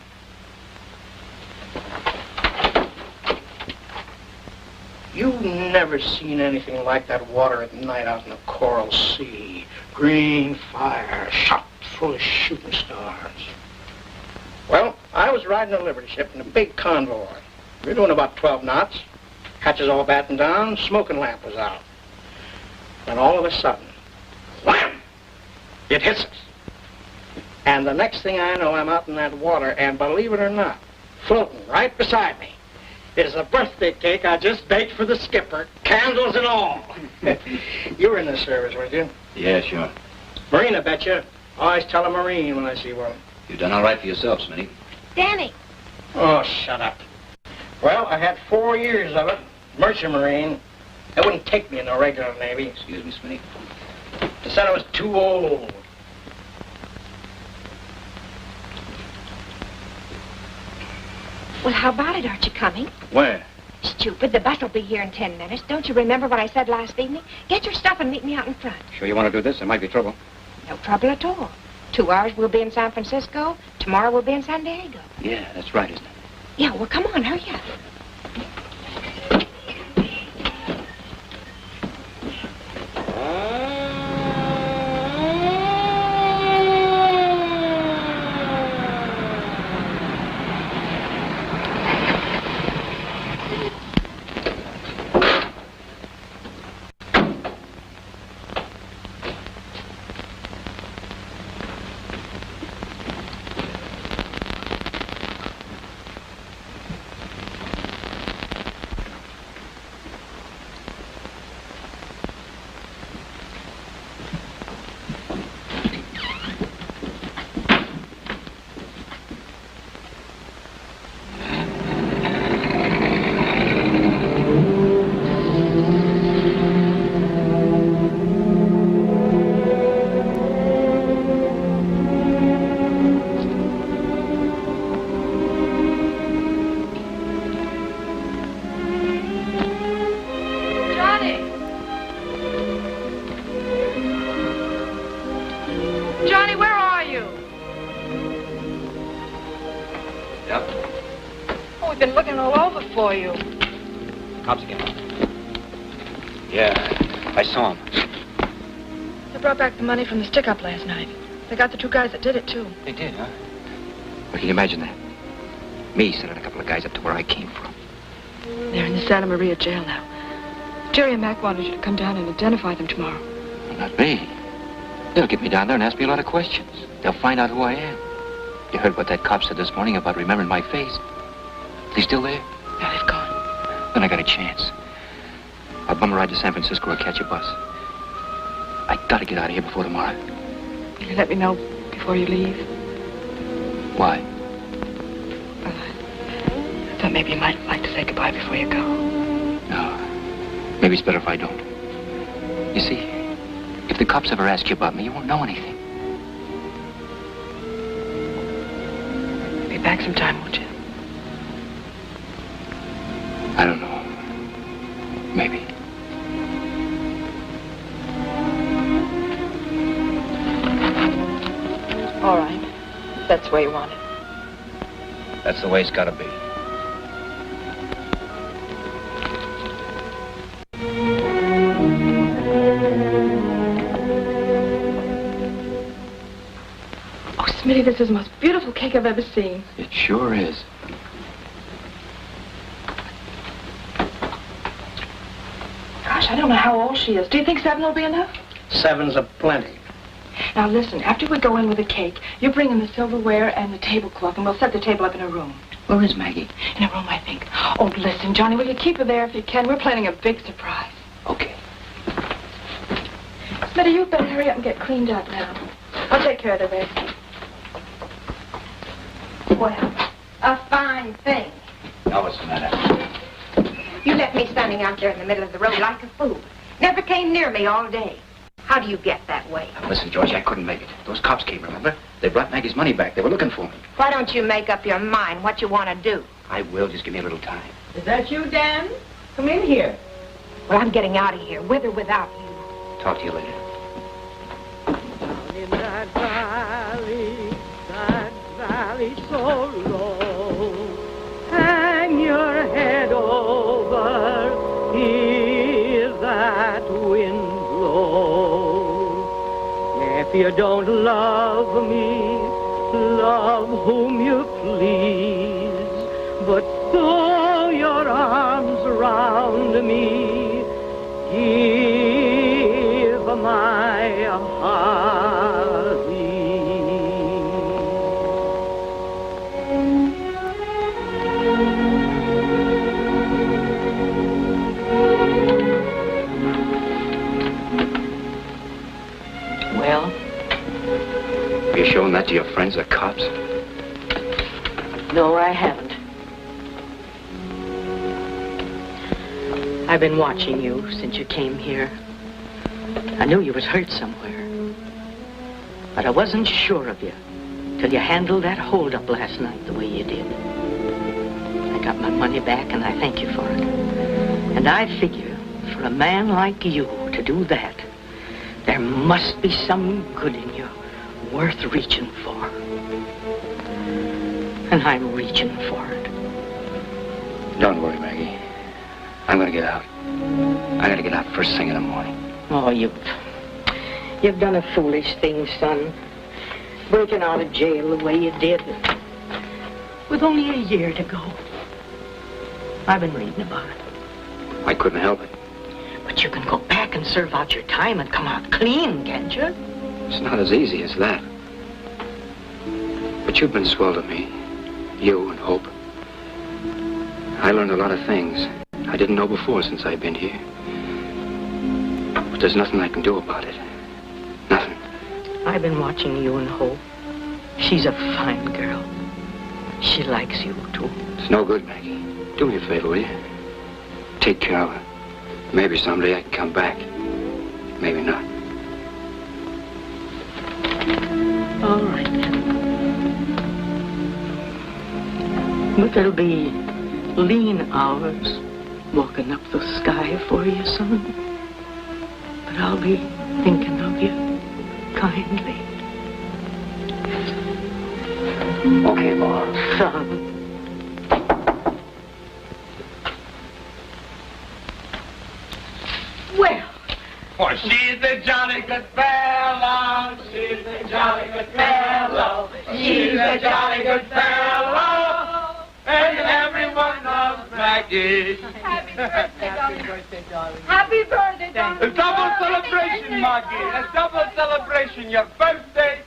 You've never seen anything like that water at night out in the coral sea. Green fire, shot full of shooting stars. Well, I was riding a Liberty ship in a big convoy. We were doing about 12 knots. Hatches all battened down, smoking lamp was out. Then all of a sudden, wham! It hits us. And the next thing I know, I'm out in that water, and believe it or not, floating right beside me is a birthday cake I just baked for the skipper, candles and all. You were in the service, weren't you? Yeah, sure. Marine, I bet you. Always tell a Marine when I see one. You've done all right for yourself, Smitty. Danny. Oh, shut up. Well, I had 4 years of it. Merchant Marine. They wouldn't take me in the regular Navy. Excuse me, Smitty. They said I was too old. Well, how about it? Aren't you coming? Where? Stupid. The bus will be here in 10 minutes. Don't you remember what I said last evening? Get your stuff and meet me out in front. Sure you want to do this? There might be trouble. No trouble at all. 2 hours we'll be in San Francisco. Tomorrow we'll be in San Diego. Yeah, that's right, isn't it? Yeah, well, come on. Hurry up. I've been looking all over for you. Cops again. Yeah, I saw him. They brought back the money from the stick-up last night. They got the 2 guys that did it, too. They did, huh? Well, can you imagine that? Me sending a couple of guys up to where I came from. They're in the Santa Maria jail now. Jerry and Mac wanted you to come down and identify them tomorrow. Well, not me. They'll get me down there and ask me a lot of questions. They'll find out who I am. You heard what that cop said this morning about remembering my face. Are they still there? Yeah, they've gone. Then I got a chance. I'll bum a ride to San Francisco or catch a bus. I gotta get out of here before tomorrow. Will you let me know before you leave? Why? Well, I thought maybe you might like to say goodbye before you go. No. Maybe it's better if I don't. You see, if the cops ever ask you about me, you won't know anything. Be back sometime, won't you? I don't know. Maybe. All right. That's the way you want it. That's the way it's gotta be. Oh, Smitty, this is the most beautiful cake I've ever seen. It sure is. Gosh, I don't know how old she is. Do you think 7 will be enough? 7's a plenty. Now, listen, after we go in with the cake, you bring in the silverware and the tablecloth, and we'll set the table up in a room. Where is Maggie? In a room, I think. Oh, listen, Johnny, will you keep her there if you can? We're planning a big surprise. Okay. Smitty, you better hurry up and get cleaned up now. I'll take care of the rest. Well, a fine thing. Now what's the matter? You left me standing out there in the middle of the road like a fool. Never came near me all day. How do you get that way? Now, listen, Georgie, I couldn't make it. Those cops came, remember? They brought Maggie's money back. They were looking for me. Why don't you make up your mind what you want to do? I will. Just give me a little time. Is that you, Dan? Come in here. Well, I'm getting out of here, with or without you. Talk to you later. Down in that valley so low, hang your head over, hear that wind blow. If you don't love me, love whom you please, but throw your arms around me, give my Harvey. Well? Have you shown that to your friends, the cops? No, I haven't. I've been watching you since you came here. I knew you was hurt somewhere. But I wasn't sure of you till you handled that holdup last night the way you did. I got my money back and I thank you for it. And I figure for a man like you to do that, there must be some good in you worth reaching for. And I'm reaching for it. Don't worry, Maggie. I'm gonna get out. I gotta get out first thing in the morning. Oh, you've done a foolish thing, son. Breaking out of jail the way you did. With only a year to go. I've been reading about it. I couldn't help it. But you can go back and serve out your time and come out clean, can't you? It's not as easy as that. But you've been swell to me. You and Hope. I learned a lot of things I didn't know before since I've been here. But there's nothing I can do about it. Nothing. I've been watching you and Hope. She's a fine girl. She likes you, too. It's no good, Maggie. Do me a favor, will you? Take care of her. Maybe someday I can come back. Maybe not. All right, then. But there'll be lean hours walking up the sky for you, son. But I'll be thinking of you kindly. Okay, Mom. Son. she's a jolly good fellow. She's a jolly good fellow. She's a jolly good fellow. And everyone loves Maggie. Happy birthday, darling. Happy birthday, darling. Happy birthday, darling. A double celebration, Maggie. A double celebration. Your birthday.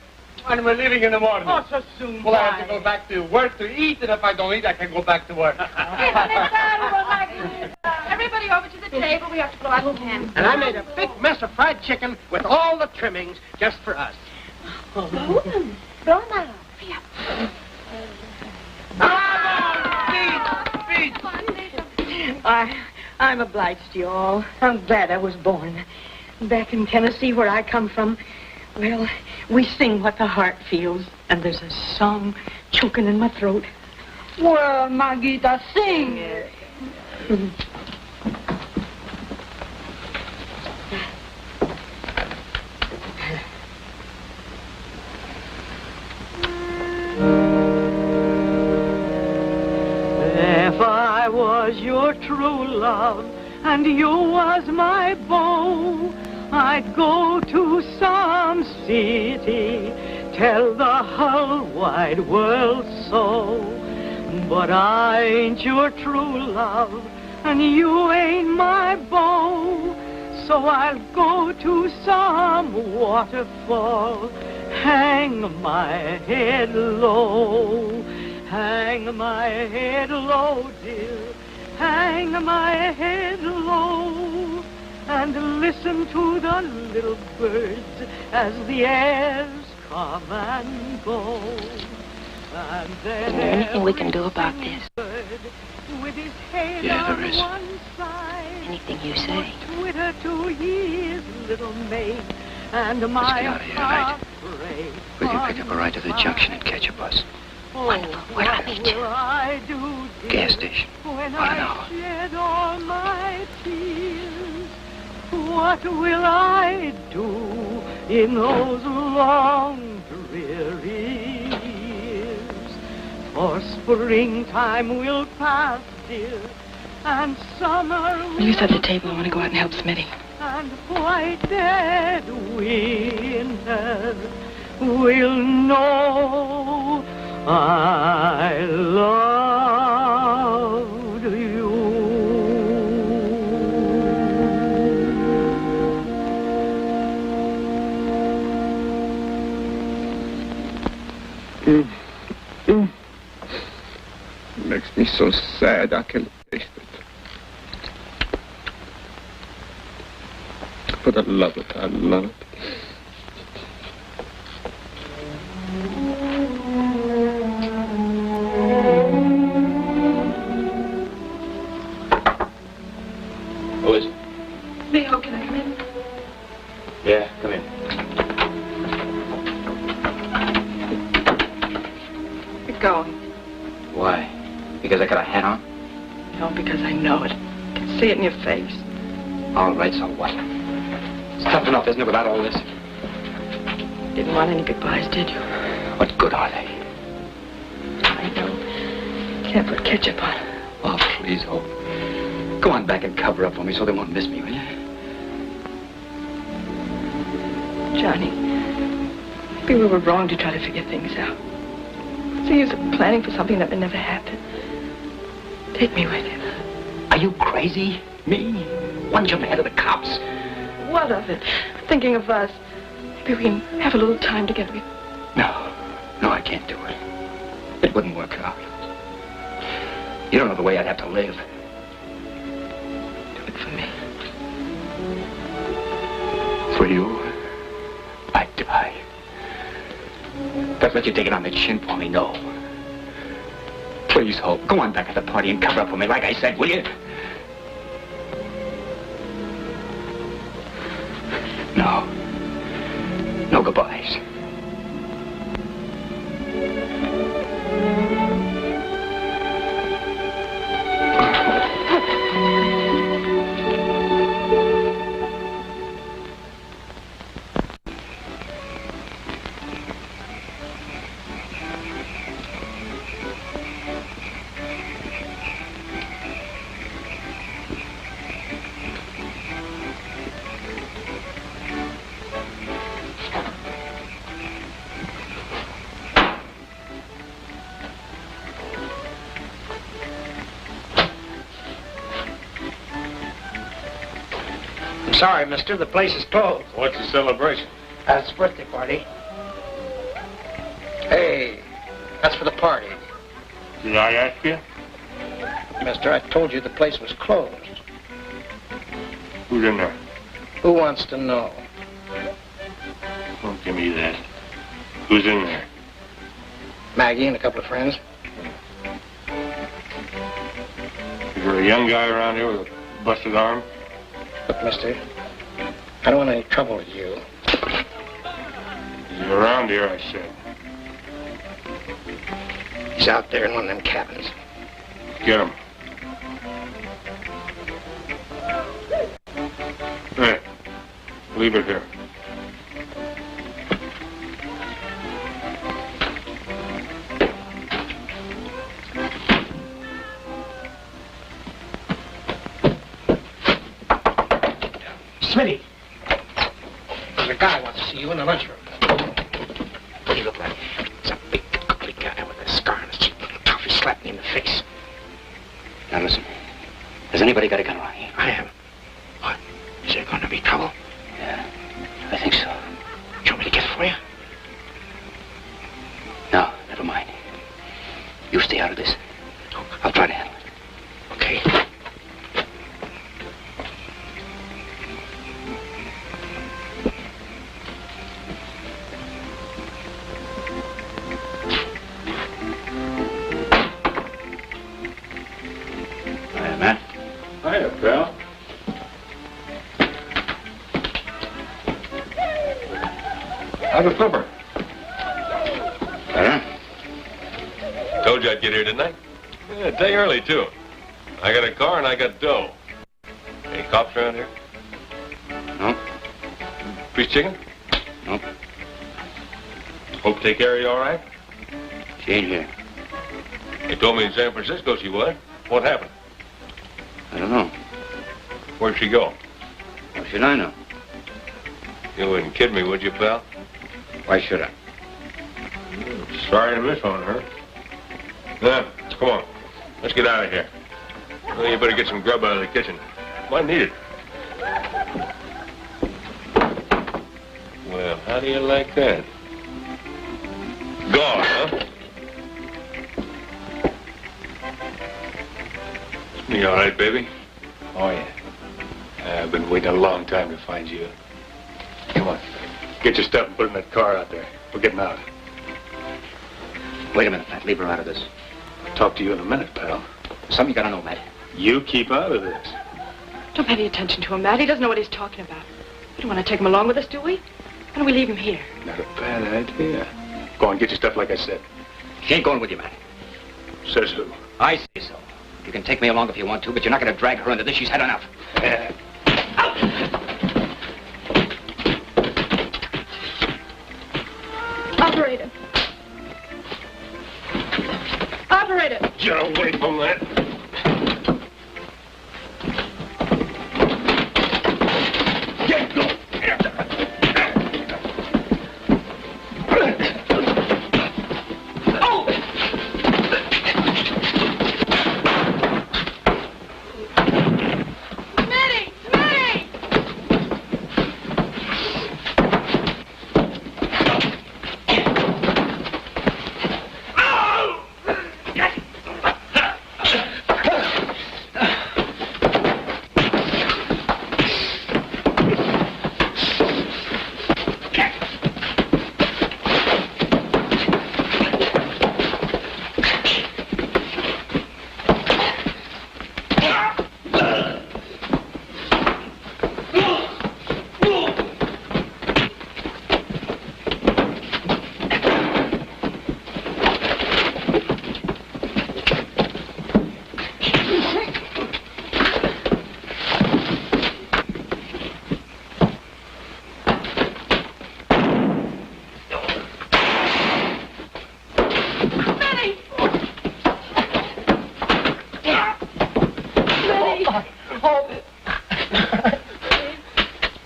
And we're leaving in the morning. Oh, so soon. Well, I have to go back to work to eat, and if I don't eat, I can go back to work. Isn't it terrible, Maggie? Everybody over to the table. We have to blow out the candles. And I made a big mess of fried chicken with all the trimmings just for us. Bohnen. Blow 'em out. I'm obliged to you all. I'm glad I was born. Back in Tennessee, where I come from, well, we sing what the heart feels, and there's a song choking in my throat. Well, Magita, sing it. If I was your true love and you was my beau, I'd go to some city, tell the whole wide world so. But I ain't your true love and you ain't my beau, so I'll go to some waterfall, hang my head low. Hang my head low, dear, hang my head low, and listen to the little birds as the airs come and go. And then Is there anything we can do about this? with his head Yeah, there is. on one side, Anything you say. Twitter to his little mate, and Let's my get out of here tonight. heartbreak We can pick up a ride to the junction and catch a bus. Wonderful. Where do I meet you? Gas station. When About an I hour. shed all my tears, what will I do in those long, dreary years? For springtime will pass, dear, and summer Will you set the table? I want to go out and help Smitty. and white dead winter will know I loved you. Makes me so sad I can taste it. But I love it. I love it. Who is it? Leo, can I come in? Yeah, come in. You're going. Why? Because I got a hat on? No, because I know it. I can see it in your face. All right, so what? It's tough enough, isn't it, without all this? Didn't want any goodbyes, did you? What good are they? I know. Can't put ketchup on. Oh, please, Hope. Go on back and cover up for me so they won't miss me, will you? Johnny, maybe we were wrong to try to figure things out. What's the use of planning for something that may never happen? Take me with you. Are you crazy? Me? One jump ahead of the cops. What of it? Thinking of us. Maybe we can have a little time together. No, I can't do it. It wouldn't work out. You don't know the way I'd have to live. Do it for me. For you, I'd die. Don't let you take it on the chin for me, no. Please, Hope, go on back at the party and cover up for me, like I said, will you? No. No goodbyes. Sorry, mister. The place is closed. What's the celebration? It's a birthday party. Hey, that's for the party. Did I ask you? Mister, I told you the place was closed. Who's in there? Who wants to know? Don't give me that. Who's in there? Maggie and a couple of friends. Is there a young guy around here with a busted arm? Look, mister, I don't want any trouble with you. He's around here, I said. He's out there in one of them cabins. Get him. Hey, leave it here. Smitty, there's a guy wants to see you in the lunchroom. What do you look like? He's a big, ugly guy with a scar on his cheek. Tough, he slapped me in the face. Now listen, has anybody got a gun around here? I am. What? Is there going to be trouble? Yeah, I think so. You want me to get it for you? No, never mind. You stay out of this. I'll try to handle it. Okay. Hiya, Matt. Hiya, pal. How's the flipper? Better? Told you I'd get here, didn't I? Yeah, a day early, too. I got a car and I got dough. Any cops around here? No. Fish chicken? Nope. Hope take care of you all right? She ain't here. They told me in San Francisco she was. What happened? I don't know. Where'd she go? How should I know? You wouldn't kid me, would you, pal? Why should I? Sorry to miss on her. Now, come on. Let's get out of here. Well, you better get some grub out of the kitchen. Might need it. Well, how do you like that? Gone, huh? You all right, baby? Oh, yeah. I've been waiting a long time to find you. Come on. Get your stuff and put it in that car out there. We're getting out. Wait a minute, Matt. Leave her out of this. I'll talk to you in a minute, pal. Something you gotta know, Matt. You keep out of this. Don't pay any attention to him, Matt. He doesn't know what he's talking about. We don't want to take him along with us, do we? Why don't we leave him here? Not a bad idea. Go on, get your stuff like I said. She ain't going with you, Matt. Says who? I say so. You can take me along if you want to, but you're not gonna drag her into this. She's had enough. Operator. Operator. Get away from that. Get go.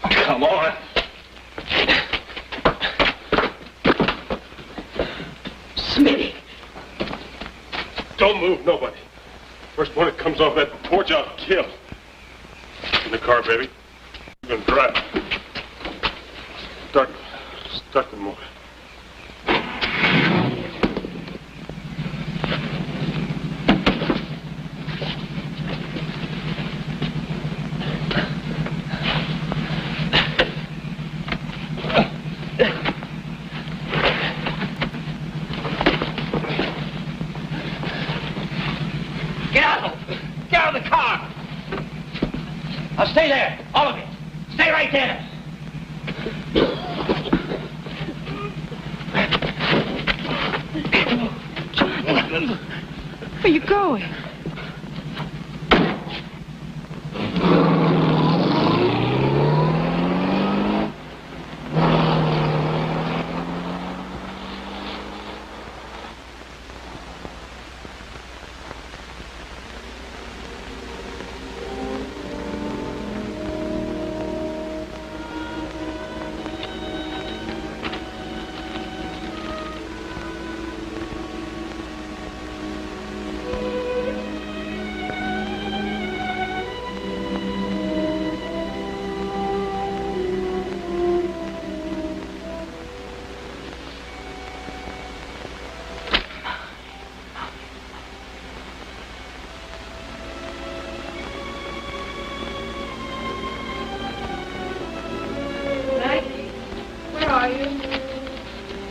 Come on. Smitty. Don't move, nobody. First one that comes off that porch, I'll kill. In the car, baby. You're gonna drive. Start the motor. Get out of the car! Now stay there, all of you. Stay right there. Where are you going?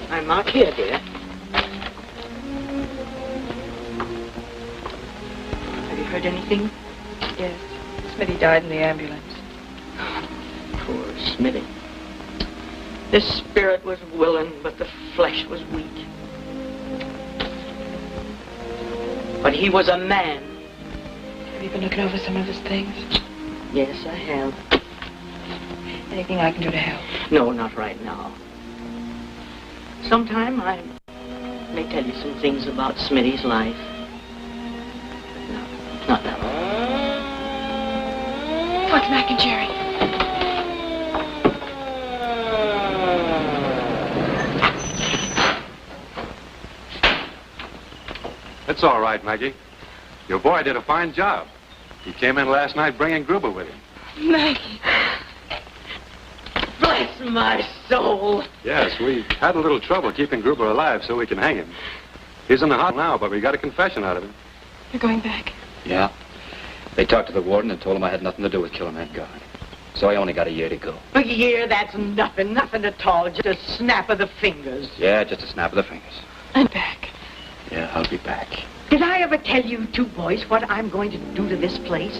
I'm out here, dear. Have you heard anything? Yes. Smitty died in the ambulance. Poor Smitty. The spirit was willing, but the flesh was weak. But he was a man. Have you been looking over some of his things? Yes, I have. Anything I can do to help? No, not right now. Sometime I may tell you some things about Smitty's life. But no, not now. What's Mac and Jerry? It's all right, Maggie. Your boy did a fine job. He came in last night bringing Gruber with him. Maggie. Bless my soul. Yes, we had a little trouble keeping Gruber alive so we can hang him. He's in the hospital now, but we got a confession out of him. You're going back? Yeah. They talked to the warden and told him I had nothing to do with killing that guard. So I only got a year to go. A year, that's nothing at all. Just a snap of the fingers. Yeah, just a snap of the fingers. I'm back. Yeah, I'll be back. Did I ever tell you two boys what I'm going to do to this place?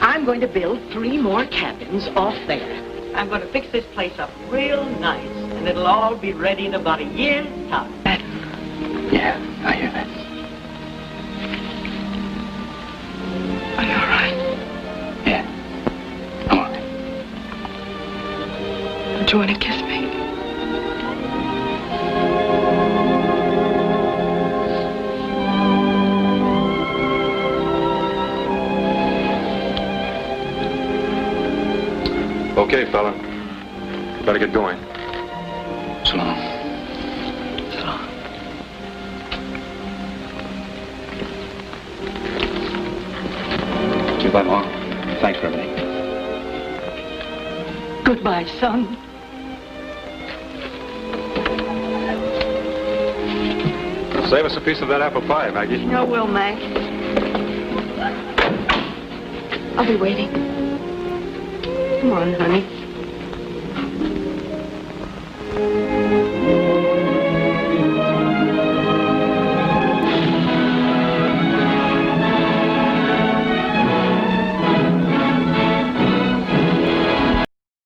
I'm going to build 3 more cabins off there. I'm going to fix this place up real nice, and it'll all be ready in about a year's time. Yeah, I hear that. Are you all right? Yeah, I'm all right. Don't you want to kiss me? Okay, fella. Better get going. So long. So long. Goodbye, Mom. Thanks for everything. Goodbye, son. Save us a piece of that apple pie, Maggie. No, will, Mac. I'll be waiting. Come on, honey.